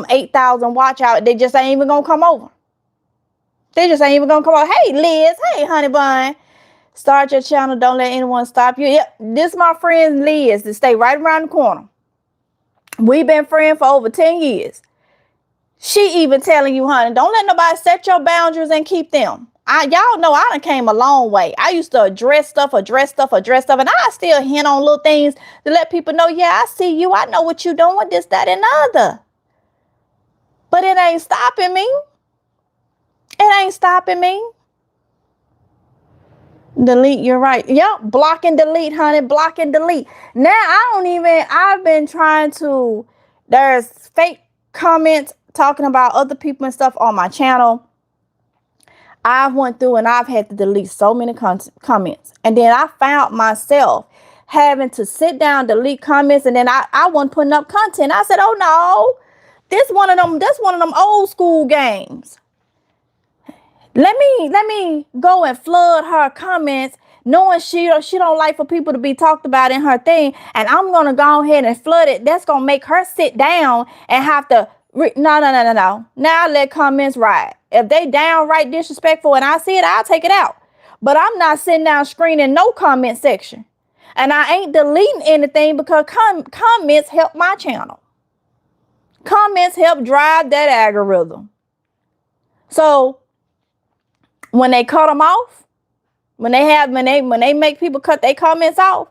8,000 watch out. They just ain't even gonna come over. They just ain't even gonna come over. Hey, Liz. Hey, honey bun. Start your channel. Don't let anyone stop you. Yep, this my friend Liz that stay right around the corner. We've been friends for over 10 years. She even telling you, honey, don't let nobody set your boundaries and keep them. Y'all know I done came a long way. I used to address stuff, and I still hint on little things to let people know, yeah, I see you. I know what you doing, this, that, and the other. But it ain't stopping me. It ain't stopping me. Delete, you're right. Yep, block and delete, honey. Block and delete. Now, I've been trying to, there's fake comments talking about other people and stuff on my channel. I went through and I've had to delete so many comments. And then I found myself having to sit down, delete comments, and then I wasn't putting up content. I said, oh no, that's one of them old school games. Let me go and flood her comments, knowing she don't like for people to be talked about in her thing, and I'm gonna go ahead and flood it. That's gonna make her sit down and have to. No. Now I let comments ride. If they downright disrespectful and I see it, I'll take it out. But I'm not sitting down screening no comment section, and I ain't deleting anything because comments help my channel. Comments help drive that algorithm. So when they cut them off, when they make people cut their comments off,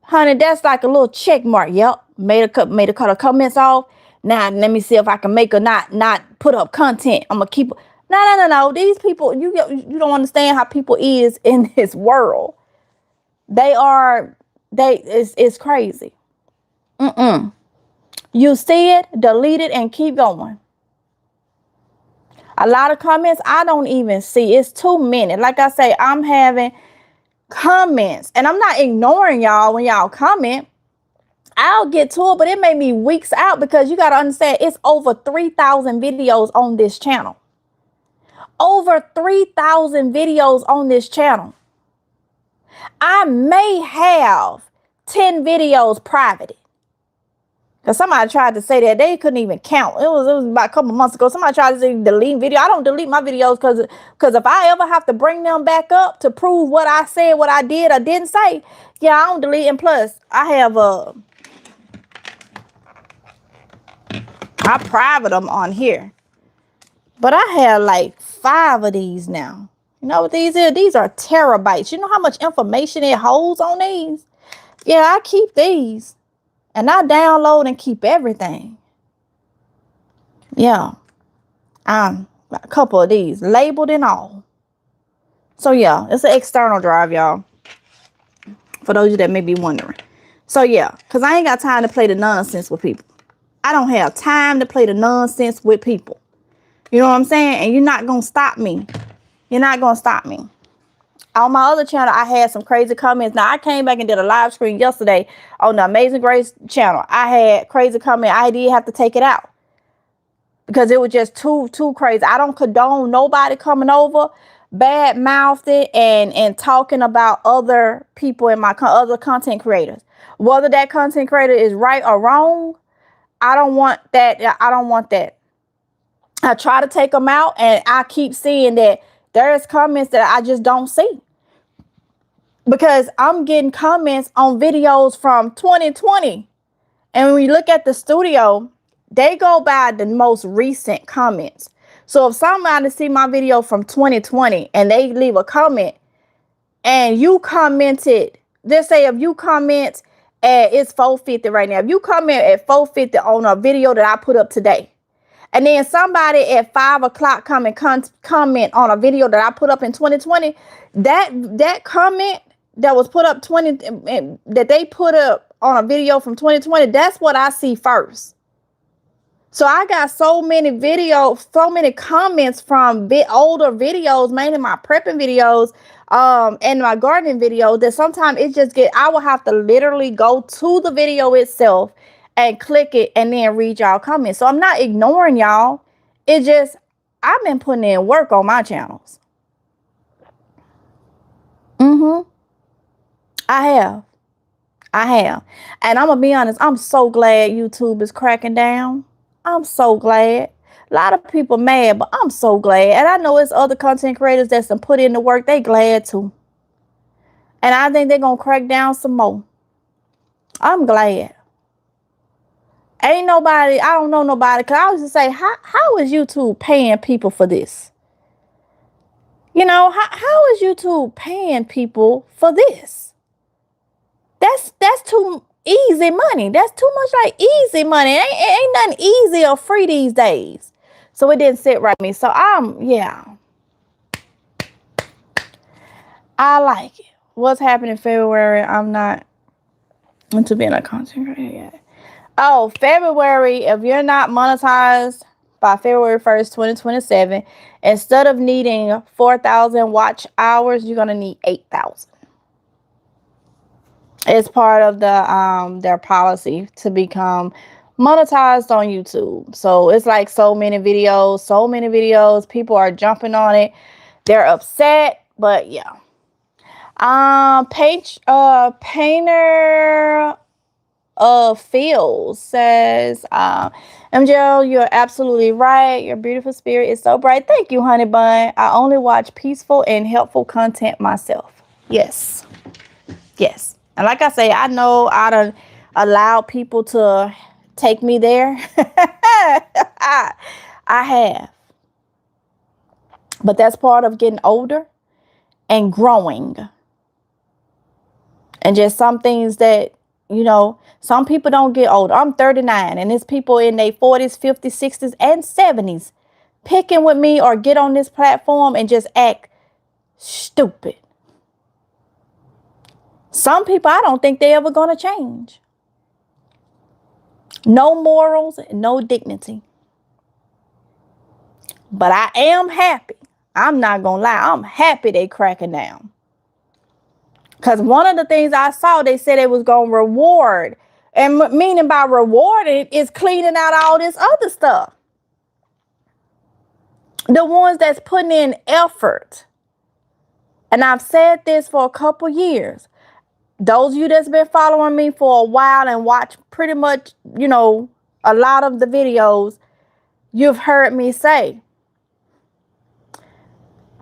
honey, that's like a little check mark. Yep, made a cut of comments off. Now let me see if I can make her not put up content. I'm gonna keep. No. These people, you don't understand how people is in this world. It's crazy. You see it, delete it, and keep going. A lot of comments I don't even see. It's too many. Like I say, I'm having comments, and I'm not ignoring y'all when y'all comment. I'll get to it, but it made me weeks out because you got to understand it's over 3,000 videos on this channel. Over 3,000 videos on this channel. I may have 10 videos private. Because somebody tried to say that they couldn't even count. It was about a couple months ago. Somebody tried to say delete video. I don't delete my videos because if I ever have to bring them back up to prove what I said, what I did or didn't say, yeah, I don't delete. And plus, I private them on here. But I have like 5 of these now. You know what these are? These are terabytes. You know how much information it holds on these? Yeah, I keep these. And I download and keep everything. Yeah. A couple of these. Labeled and all. So yeah, it's an external drive, y'all. For those of you that may be wondering. So yeah, because I ain't got time to play the nonsense with people. I don't have time to play the nonsense with people. You know what I'm saying? And you're not going to stop me. You're not going to stop me. On my other channel, I had some crazy comments. Now, I came back and did a live stream yesterday on the Amazing Grace channel. I had crazy comments. I did have to take it out because it was just too crazy. I don't condone nobody coming over, bad mouthing and talking about other people in my other content creators. Whether that content creator is right or wrong, I don't want that. I don't want that. I try to take them out, and I keep seeing that there's comments that I just don't see. Because I'm getting comments on videos from 2020. And when you look at the studio, they go by the most recent comments. So if somebody see my video from 2020 and they leave a comment and you commented, let's say if you comment at it's 450 right now. If you comment at 450 on a video that I put up today, and then somebody at 5 o'clock comment on a video that I put up in 2020, that comment that was put up that they put up on a video from 2020, that's what I see first. So I got so many comments from older videos, mainly my prepping videos, and my gardening videos, that sometimes I will have to literally go to the video itself and click it and then read y'all comments. So I'm not ignoring y'all. It just, I've been putting in work on my channels. I have. And I'm going to be honest, I'm so glad YouTube is cracking down. I'm so glad. A lot of people mad, but I'm so glad. And I know it's other content creators that's done put in the work. They glad too. And I think they're going to crack down some more. I'm glad. Ain't nobody, I don't know nobody. Because I was just say, how is YouTube paying people for this? You know, how is YouTube paying people for this? That's too easy money. That's too much like easy money. Ain't nothing easy or free these days. So it didn't sit right with me. So yeah. I like it. What's happening in February? I'm not into being a content creator yet. Oh, February, if you're not monetized by February 1st, 2027, instead of needing 4,000 watch hours, you're going to need 8,000. It's part of their policy to become monetized on YouTube. So it's like so many videos. People are jumping on it. They're upset, but yeah. Painter Phil says, MJ, you're absolutely right. Your beautiful spirit is so bright. Thank you, honey bun. I only watch peaceful and helpful content myself. Yes. And like I say, I know I done allowed people to take me there. I have. But that's part of getting older and growing. And just some things that, you know, some people don't get older. I'm 39 and there's people in their 40s, 50s, 60s, and 70s picking with me or get on this platform and just act stupid. Some people, I don't think they're ever going to change. No morals, no dignity. But I am happy. I'm not going to lie. I'm happy they cracking down. Because one of the things I saw, they said it was going to reward. And meaning by rewarding is cleaning out all this other stuff. The ones that's putting in effort. And I've said this for a couple years. Those of you that's been following me for a while and watch pretty much, you know, a lot of the videos, you've heard me say,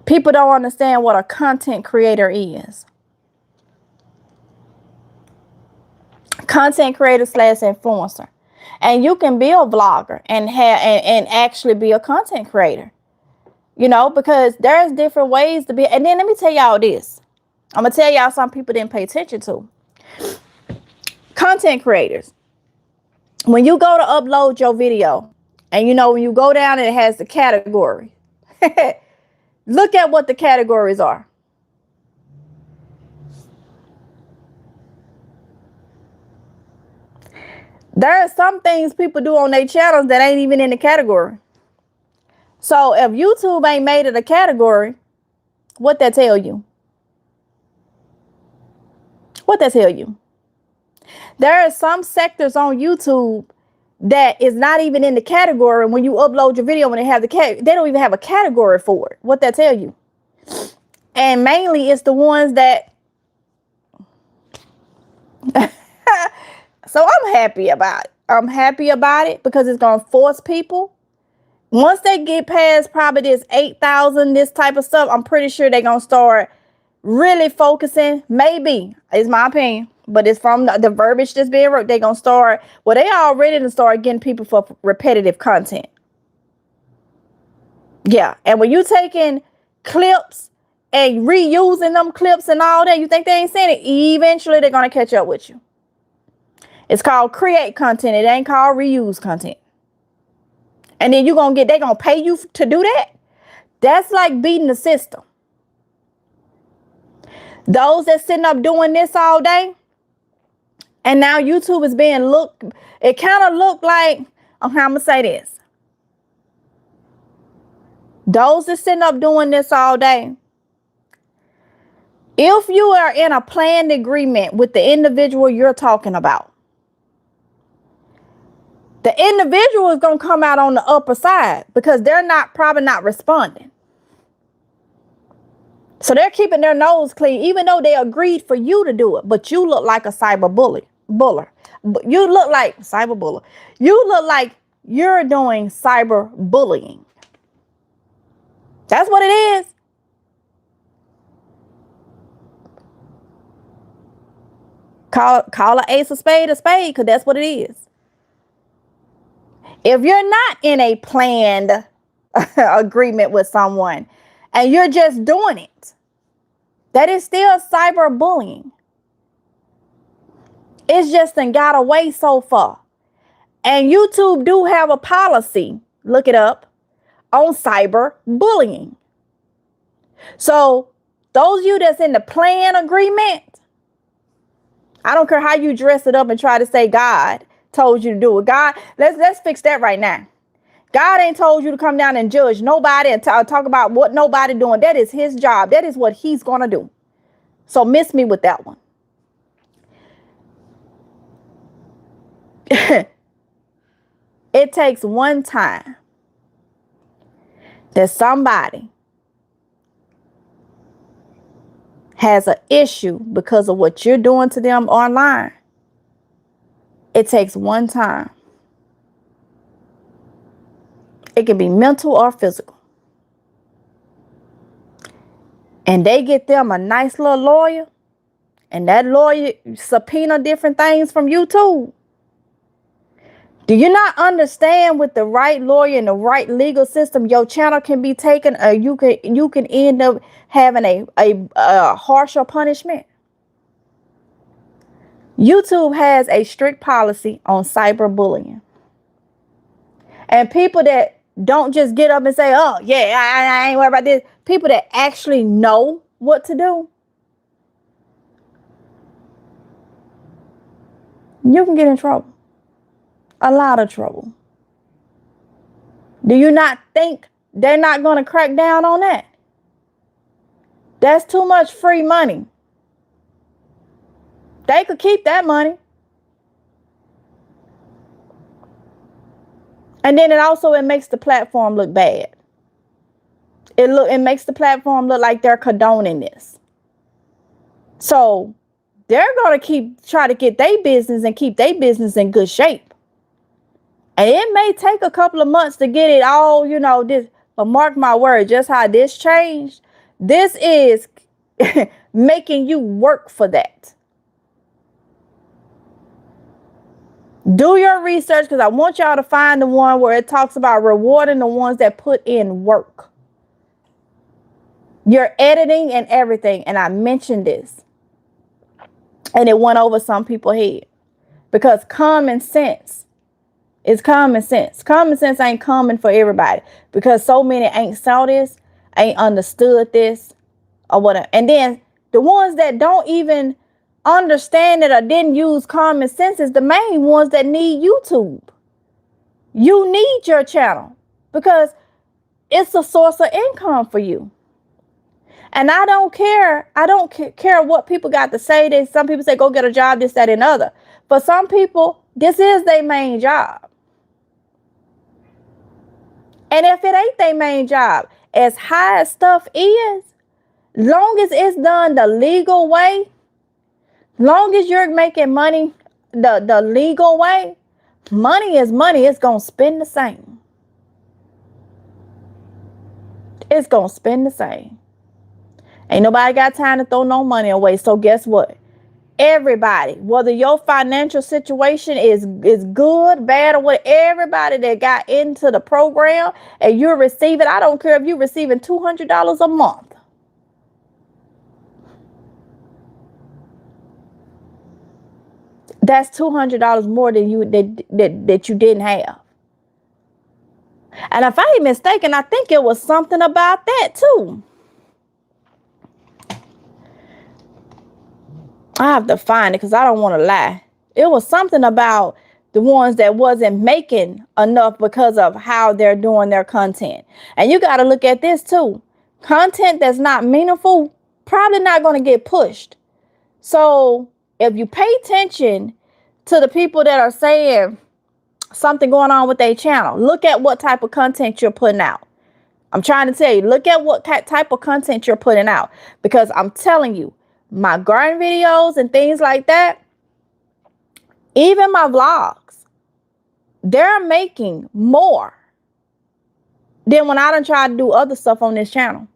people don't understand what a content creator is. Content creator / influencer. And you can be a vlogger and actually be a content creator. Because there's different ways to be. And then let me tell y'all this. I'm going to tell y'all some people didn't pay attention to. Content creators. When you go to upload your video, and when you go down and it has the category, look at what the categories are. There are some things people do on their channels that ain't even in the category. So if YouTube ain't made it a category, what that tell you? What that tell you? There are some sectors on YouTube that is not even in the category. When you upload your video, when they have they don't even have a category for it. What that tell you? And mainly it's the ones that. So I'm happy about it. I'm happy about it because it's going to force people. Once they get past probably this 8,000, this type of stuff, I'm pretty sure they're going to start really focusing. Maybe, is my opinion, but it's from the verbiage that's being wrote. They're going to start, they already to start getting people for repetitive content. Yeah. And when you taking clips and reusing them clips and all that, you think they ain't saying it? Eventually, they're going to catch up with you. It's called create content. It ain't called reuse content. And then they're going to pay you to do that. That's like beating the system. Those that sitting up doing this all day, and now YouTube is being it kind of looked like, I'm going to say this. Those that sitting up doing this all day, if you are in a planned agreement with the individual you're talking about, the individual is going to come out on the upper side because they're probably not responding. So they're keeping their nose clean, even though they agreed for you to do it. But you look like a buller. You look like cyber buller. You look like you're doing cyber bullying. That's what it is. Call an ace of spade because that's what it is. If you're not in a planned agreement with someone and you're just doing it, that is still cyberbullying. It's just got away so far. And YouTube do have a policy, look it up, on cyberbullying. So those of you that's in the plan agreement, I don't care how you dress it up and try to say God told you to do it. God, let's fix that right now. God ain't told you to come down and judge nobody and talk about what nobody doing. That is his job. That is what he's going to do. So miss me with that one. It takes one time that somebody has an issue because of what you're doing to them online. It takes one time. It can be mental or physical. And they get them a nice little lawyer. And that lawyer subpoena different things from YouTube. Do you not understand with the right lawyer and the right legal system, your channel can be taken, or you can end up having a harsher punishment? YouTube has a strict policy on cyberbullying. And people that don't just get up and say, oh, yeah, I ain't worried about this. People that actually know what to do, you can get in trouble. A lot of trouble. Do you not think they're not going to crack down on that? That's too much free money. They could keep that money. And then it makes the platform look bad. It makes the platform look like they're condoning this. So they're going to try to get their business and keep their business in good shape. And it may take a couple of months to get it all, this, but mark my word, just how this changed, this is making you work for that. Do your research, because I want y'all to find the one where it talks about rewarding the ones that put in work. Your editing and everything. And I mentioned this. And it went over some people's head. Because common sense is common sense. Common sense ain't common for everybody. Because so many ain't saw this, ain't understood this, or whatever. And then the ones that don't even understand it or didn't use common sense is the main ones that need YouTube. You need your channel because it's a source of income for you. And I don't care. I don't care what people got to say. Some people say, go get a job, this, that, and other. For some people, this is their main job. And if it ain't their main job, as high as stuff is, long as it's done the legal way, long as you're making money the legal way, money is money. It's going to spend the same. It's going to spend the same. Ain't nobody got time to throw no money away. So guess what? Everybody, whether your financial situation is good, bad, or what, everybody that got into the program and you're receiving, I don't care if you're receiving $200 a month. That's $200 more than you that you didn't have. And if I ain't mistaken, I think it was something about that too. I have to find it because I don't want to lie. It was something about the ones that wasn't making enough because of how they're doing their content. And you got to look at this too. Content that's not meaningful, probably not going to get pushed. So if you pay attention to the people that are saying something going on with their channel, look at what type of content you're putting out. I'm trying to tell you, look at what type of content you're putting out, because I'm telling you, my garden videos and things like that, even my vlogs, they're making more than when I done tried to do other stuff on this channel.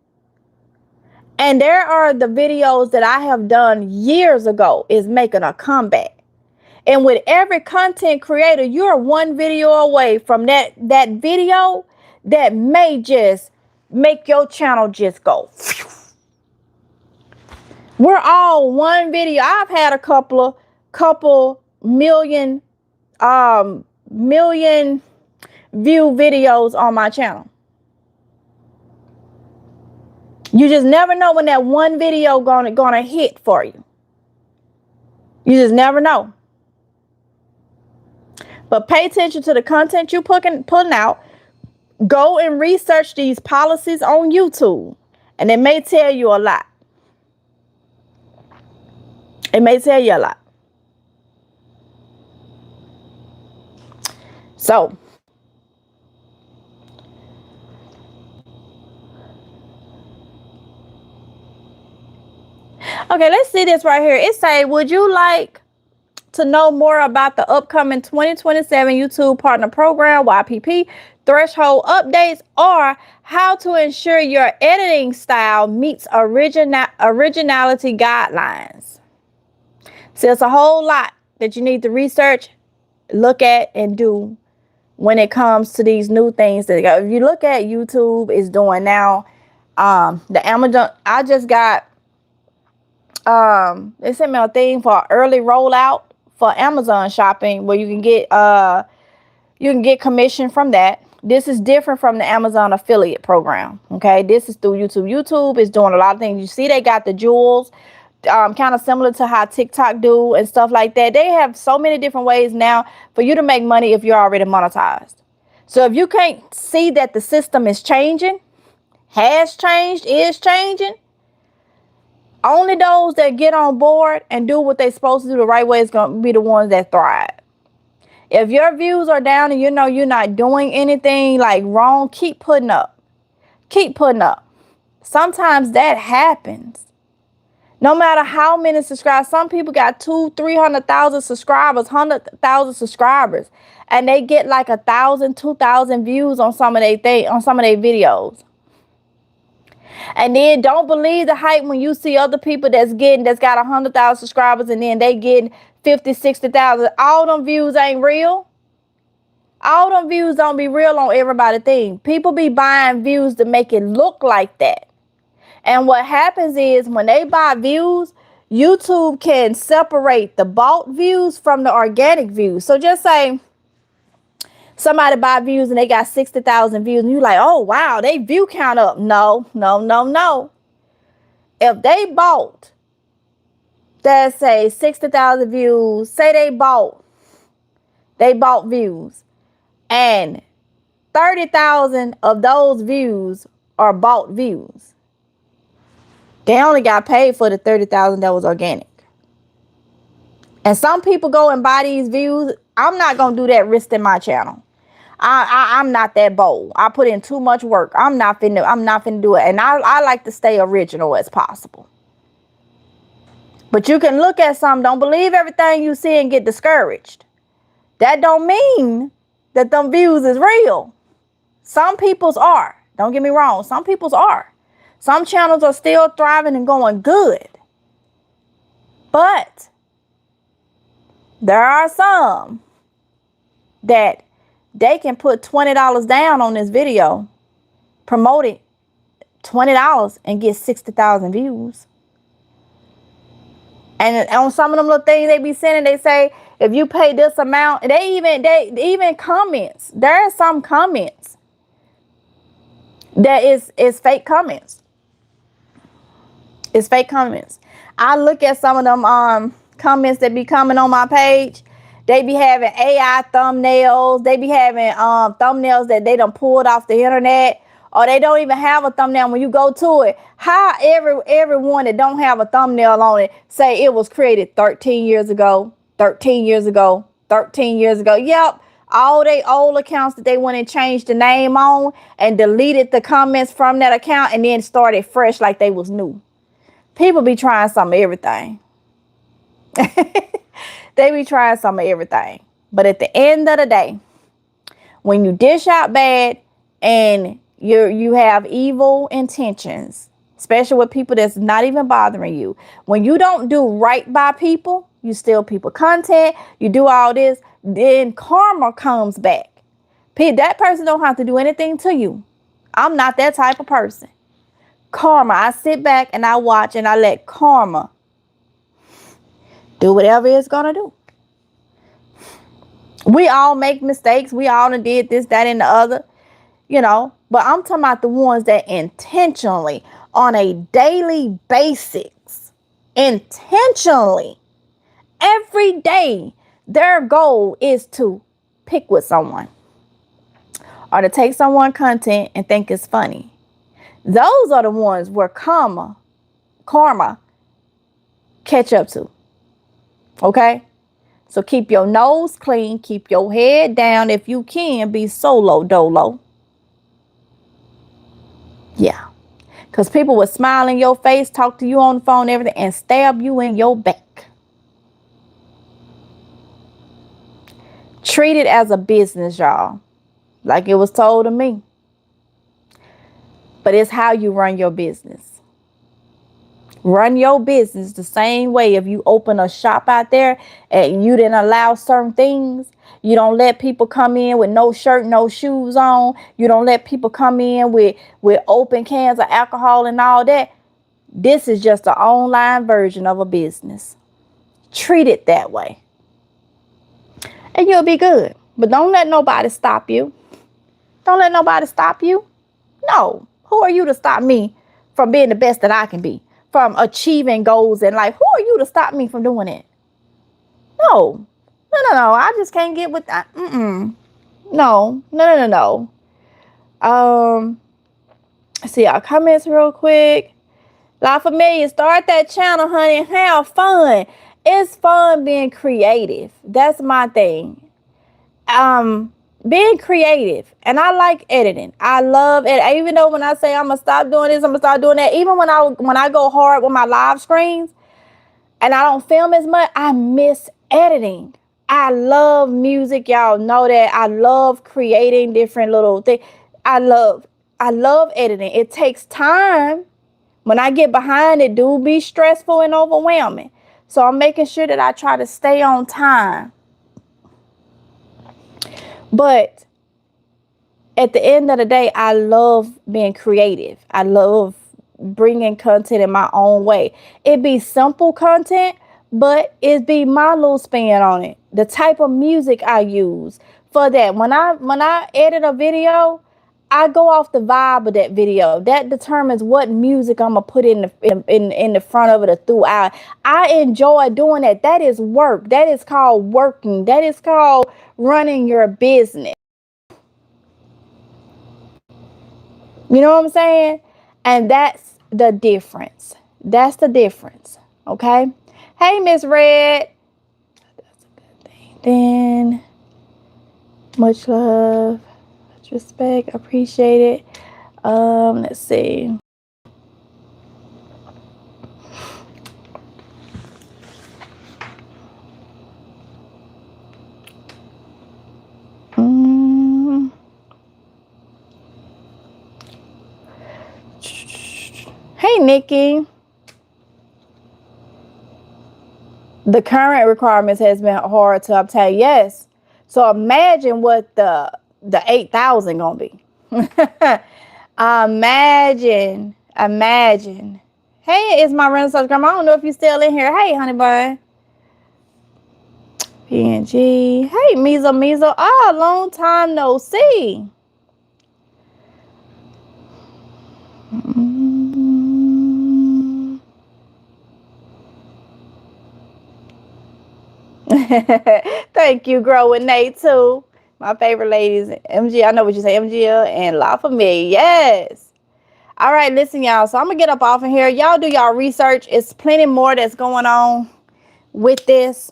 And there are the videos that I have done years ago is making a comeback. And with every content creator, you're one video away from that video that may just make your channel just go. We're all one video. I've had a couple million view videos on my channel. You just never know when that one video gonna hit for you. You just never know. But pay attention to the content you're putting out. Go and research these policies on YouTube, and it may tell you a lot. It may tell you a lot. So, okay, let's see this right here. It say, would you like to know more about the upcoming 2027 YouTube Partner Program, YPP, threshold updates, or how to ensure your editing style meets originality guidelines? So it's a whole lot that you need to research, look at, and do when it comes to these new things. That if you look at YouTube is doing now, the Amazon, I just got, they sent me a thing for early rollout for Amazon shopping where you can get commission from that. This is different from the Amazon affiliate program. Okay, this is through YouTube. YouTube is doing a lot of things. You see, they got the jewels, kind of similar to how TikTok do and stuff like that. They have so many different ways now for you to make money if you're already monetized. So if you can't see that the system is changing, has changed, is changing, only those that get on board and do what they're supposed to do the right way is going to be the ones that thrive. If your views are down and you know you're not doing anything like wrong, keep putting up. Keep putting up. Sometimes that happens. No matter how many subscribers, some people got 200,000-300,000 subscribers, 100,000 subscribers, and they get like 1,000, 2,000 views on some of their videos. And then don't believe the hype when you see other people that's got 100,000 subscribers and then they getting 50, 60,000. All them views ain't real. All them views don't be real on everybody's thing. People be buying views to make it look like that. And what happens is when they buy views, YouTube can separate the bought views from the organic views. So just say somebody buy views and they got 60,000 views and you like, oh, wow, they view count up. No, no, no, no. If they bought, that say 60,000 views, say they bought views, and 30,000 of those views are bought views. They only got paid for the 30,000 that was organic. And some people go and buy these views. I'm not going to do that risk in my channel. I'm not that bold. I put in too much work. I'm not finna do it. And I like to stay original as possible. But you can look at some, don't believe everything you see and get discouraged. That don't mean that them views is real. Some people's are. Don't get me wrong. Some people's are. Some channels are still thriving and going good. But there are some that they can put $20 down on this video, promote it, $20 and get 60,000 views. And on some of them little things they be sending, they say, if you pay this amount, they even comments. There are some comments that is fake comments. It's fake comments. I look at some of them comments that be coming on my page. They be having AI thumbnails. They be having thumbnails that they done pulled off the internet, or they don't even have a thumbnail when you go to it. How everyone that don't have a thumbnail on it say it was created 13 years ago, 13 years ago, 13 years ago. Yep. All they old accounts that they went and changed the name on and deleted the comments from that account and then started fresh like they was new. People be trying some of everything. They be trying some of everything. But at the end of the day, when you dish out bad and you have evil intentions, especially with people that's not even bothering you, when you don't do right by people, you steal people content, you do all this, then karma comes back. That person don't have to do anything to you. I'm not that type of person. Karma, I sit back and I watch and I let karma do whatever it's gonna do. We all make mistakes. We all did this, that, and the other, but I'm talking about the ones that intentionally on a daily basis, intentionally, every day, their goal is to pick with someone or to take someone content and think it's funny. Those are the ones where karma catch up to. Okay? So keep your nose clean. Keep your head down. If you can, be solo dolo. Yeah. Because people will smile in your face, talk to you on the phone, everything, and stab you in your back. Treat it as a business, y'all. Like it was told to me. But it's how you run your business. Run your business the same way. If you open a shop out there and you didn't allow certain things, you don't let people come in with no shirt, no shoes on. You don't let people come in with open cans of alcohol and all that. This is just an online version of a business. Treat it that way. And you'll be good. But don't let nobody stop you. Don't let nobody stop you. No. Who are you to stop me from being the best that I can be? From achieving goals in life? Who are you to stop me from doing it? No. I just can't get with that. No. See our comments real quick. La Familia, start that channel, honey. Have fun. It's fun being creative. That's my thing. Being creative. And I like editing. I love it. Even though when I say I'm gonna stop doing this, I'm gonna start doing that. Even when I go hard with my live screens and I don't film as much, I miss editing. I love music. Y'all know that. I love creating different little things. I love editing. It takes time. When I get behind, it do be stressful and overwhelming. So I'm making sure that I try to stay on time. But at the end of the day, I love being creative. I love bringing content in my own way. It be simple content, but it be my little spin on it. The type of music I use for that. When I edit a video, I go off the vibe of that video. That determines what music I'm gonna put in the front of it or throughout. I enjoy doing that. That is work. That is called working. That is called running your business. You know what I'm saying? And that's the difference. That's the difference. Okay. Hey, Miss Red. That's a good thing. Then much love, much respect, appreciate it. Let's see. Hey, Nikki. The current requirements has been hard to obtain. Yes. So imagine what the 8,000 gonna be. Imagine. Hey, it's my Renaissance grandma. I don't know if you still in here. Hey, honey bun. PNG. Hey, Mizo. Ah, long time no see. Thank you, Growing Nate, too. My favorite ladies, MG. I know what you say, MGL and La Familia. Yes. All right, listen, y'all. So I'm going to get up off of here. Y'all do y'all research. It's plenty more that's going on with this.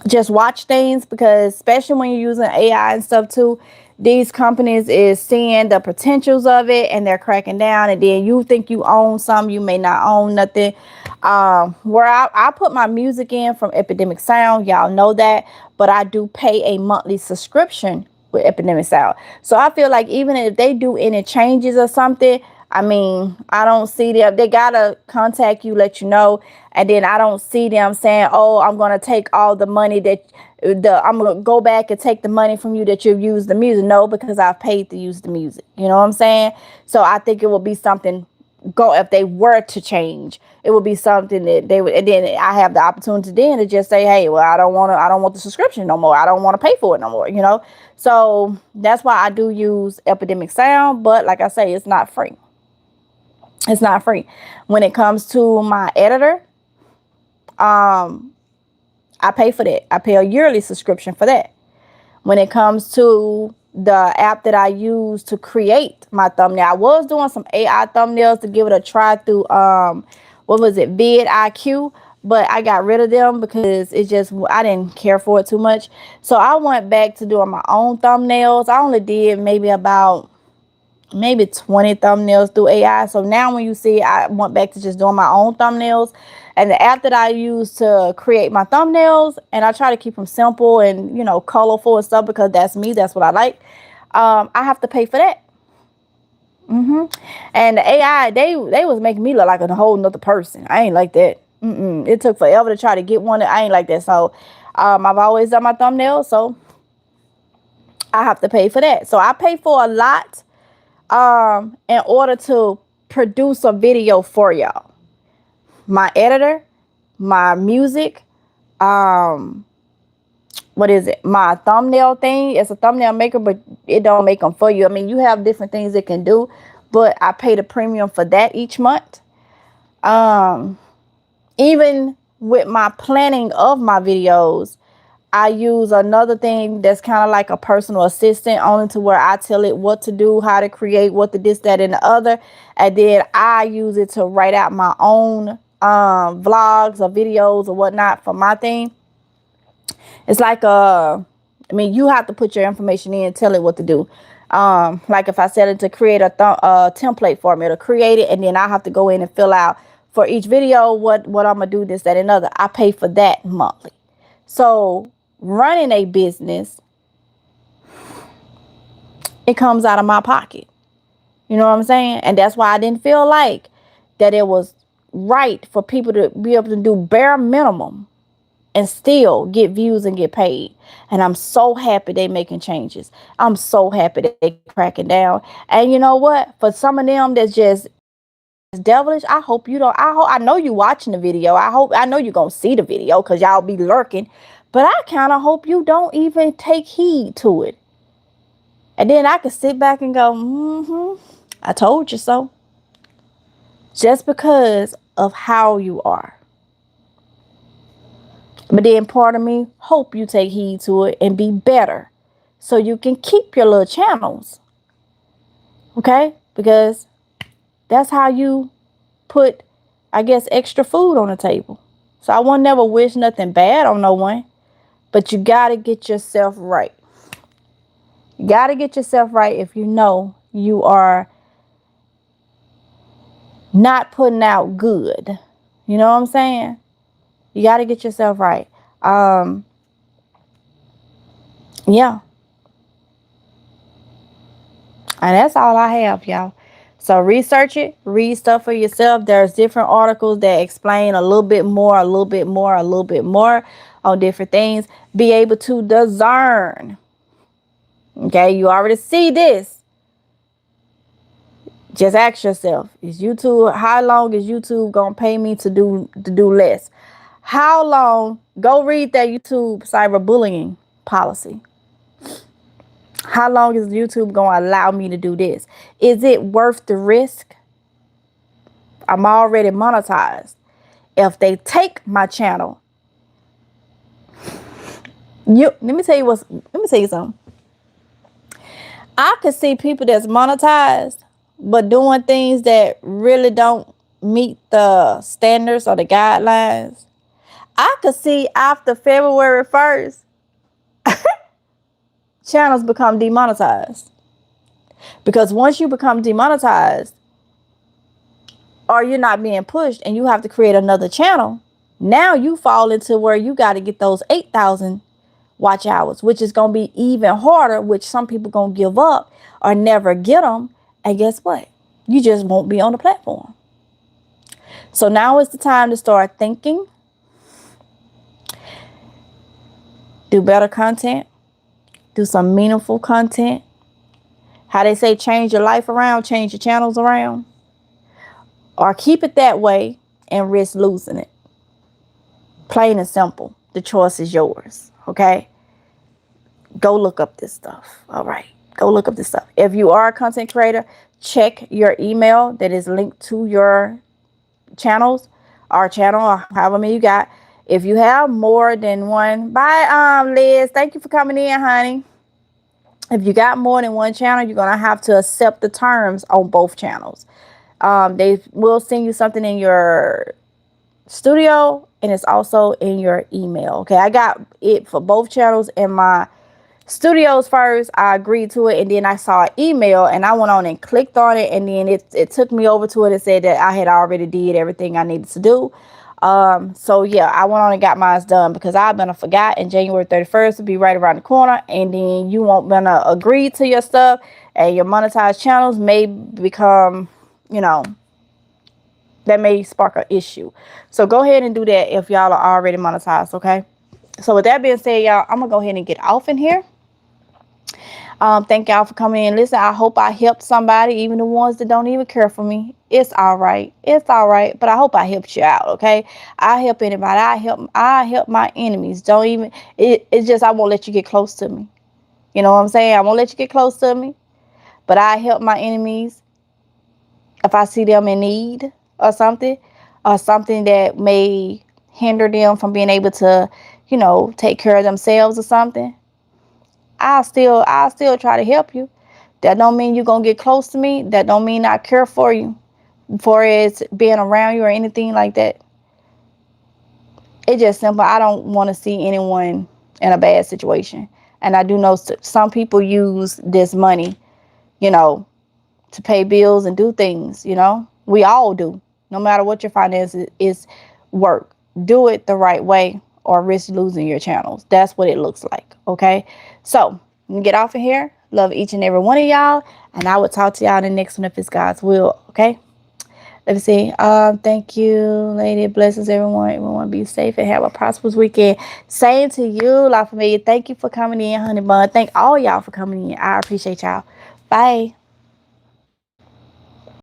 Just watch things, because especially when you're using AI and stuff too, these companies is seeing the potentials of it and they're cracking down. And then you think you own some, you may not own nothing. Where I put my music in from Epidemic Sound, y'all know that, but I do pay a monthly subscription with Epidemic Sound. So I feel like even if they do any changes or something, I mean, I don't see them. They gotta contact you, let you know, and then I don't see them saying, "Oh, I'm gonna take all the money I'm gonna go back and take the money from you that you've used the music." No, because I've paid to use the music. You know what I'm saying? So I think it will be something. If they were to change, it would be something that they would, and then I have the opportunity then to just say, "Hey, well, I don't want the subscription no more. I don't want to pay for it no more." You know, so that's why I do use Epidemic Sound, but like I say, it's not free. It's not free. When it comes to my editor, I pay for that. I pay a yearly subscription for that. When it comes to the app that I use to create my thumbnail, I was doing some AI thumbnails to give it a try through what was it, vidIQ, but I got rid of them because I didn't care for it too much. So I went back to doing my own thumbnails. I only did maybe 20 thumbnails through AI. So now when you see, I went back to just doing my own thumbnails, and the app that I use to create my thumbnails, and I try to keep them simple and, you know, colorful and stuff, because that's me. That's what I like. I have to pay for that. And the AI, they was making me look like a whole nother person. I ain't like that. It took forever to try to get one. I ain't like that. So I've always done my thumbnails, so I have to pay for that. So I pay for a lot in order to produce a video for y'all. My editor, my music, what is it? My thumbnail thing. It's a thumbnail maker, but it don't make them for you. I mean, you have different things it can do, but I pay the premium for that each month. Even with my planning of my videos, I use another thing that's kind of like a personal assistant, only to where I tell it what to do, how to create, what to this, that, and the other. And then I use it to write out my own vlogs or videos or whatnot for my thing. It's like you have to put your information in and tell it what to do. Like if I set it to create a template for me, to create it, and then I have to go in and fill out for each video what I'm gonna do, this, that, and other. I pay for that monthly. So running a business, it comes out of my pocket. You know what I'm saying? And that's why I didn't feel like that it was right for people to be able to do bare minimum and still get views and get paid. And I'm so happy they making changes. I'm so happy they cracking down. And you know what? For some of them that's just devilish, I hope you don't. I know you watching the video. I know you're gonna see the video because y'all be lurking. But I kind of hope you don't even take heed to it. And then I could sit back and go, I told you so. Just because of how you are. But then part of me hope you take heed to it and be better so you can keep your little channels. Okay? Because that's how you put, I guess, extra food on the table. So I won't never wish nothing bad on no one. But you got to get yourself right. You got to get yourself right if you know you are not putting out good. You know what I'm saying? You got to get yourself right. Yeah. And that's all I have, y'all. So research it, read stuff for yourself. There's different articles that explain a little bit more on different things. Be able to discern. Okay, you already see this. Just ask yourself, how long is YouTube gonna pay me to do less? How long? Go read that YouTube cyberbullying policy. How long is YouTube going to allow me to do this? Is it worth the risk? I'm already monetized. If they take my channel, let me tell you something. I could see people that's monetized, but doing things that really don't meet the standards or the guidelines. I could see after February 1st, channels become demonetized. Because once you become demonetized, or you're not being pushed and you have to create another channel, now you fall into where you got to get those 8,000 watch hours, which is going to be even harder, which some people going to give up or never get them. And guess what? You just won't be on the platform. So now is the time to start thinking. Do better content. Do some meaningful content. How they say, change your life around, change your channels around. Or keep it that way and risk losing it. Plain and simple. The choice is yours. Okay? Go look up this stuff. All right. Go look up this stuff. If you are a content creator, check your email that is linked to your channels, our channel, or however many you got. If you have more than one, bye, Liz. Thank you for coming in, honey. If you got more than one channel, you're going to have to accept the terms on both channels. They will send you something in your studio, and it's also in your email. Okay, I got it for both channels in my studios first. I agreed to it, and then I saw an email, and I went on and clicked on it, and then it took me over to it and said that I had already did everything I needed to do. So yeah, I went on and got mine done because I've been forgot, and January 31st will be right around the corner, and then you won't gonna agree to your stuff, and your monetized channels may become, that may spark an issue. So go ahead and do that if y'all are already monetized. Okay. So with that being said, y'all, I'm gonna go ahead and get off in here. Thank y'all for coming in. Listen, I hope I helped somebody, even the ones that don't even care for me. It's all right. It's all right. But I hope I helped you out. Okay. I help anybody. I help my enemies. It's just, I won't let you get close to me. You know what I'm saying? I won't let you get close to me, but I help my enemies if I see them in need or something that may hinder them from being able to, take care of themselves or something. I'll still try to help you. That don't mean you're going to get close to me. That don't mean I care for you, for it's being around you or anything like that. It's just simple. I don't want to see anyone in a bad situation. And I do know some people use this money, to pay bills and do things, We all do. No matter what your finances is, work. Do it the right way or risk losing your channels. That's what it looks like. Okay. So get off of here. Love each and every one of y'all. And I will talk to y'all in the next one if it's God's will. Okay. Let me see. Thank you, lady. Blessings, everyone. Everyone be safe and have a prosperous weekend. Same to you, La Familia. Thank you for coming in, honey bun. Thank all y'all for coming in. I appreciate y'all. Bye.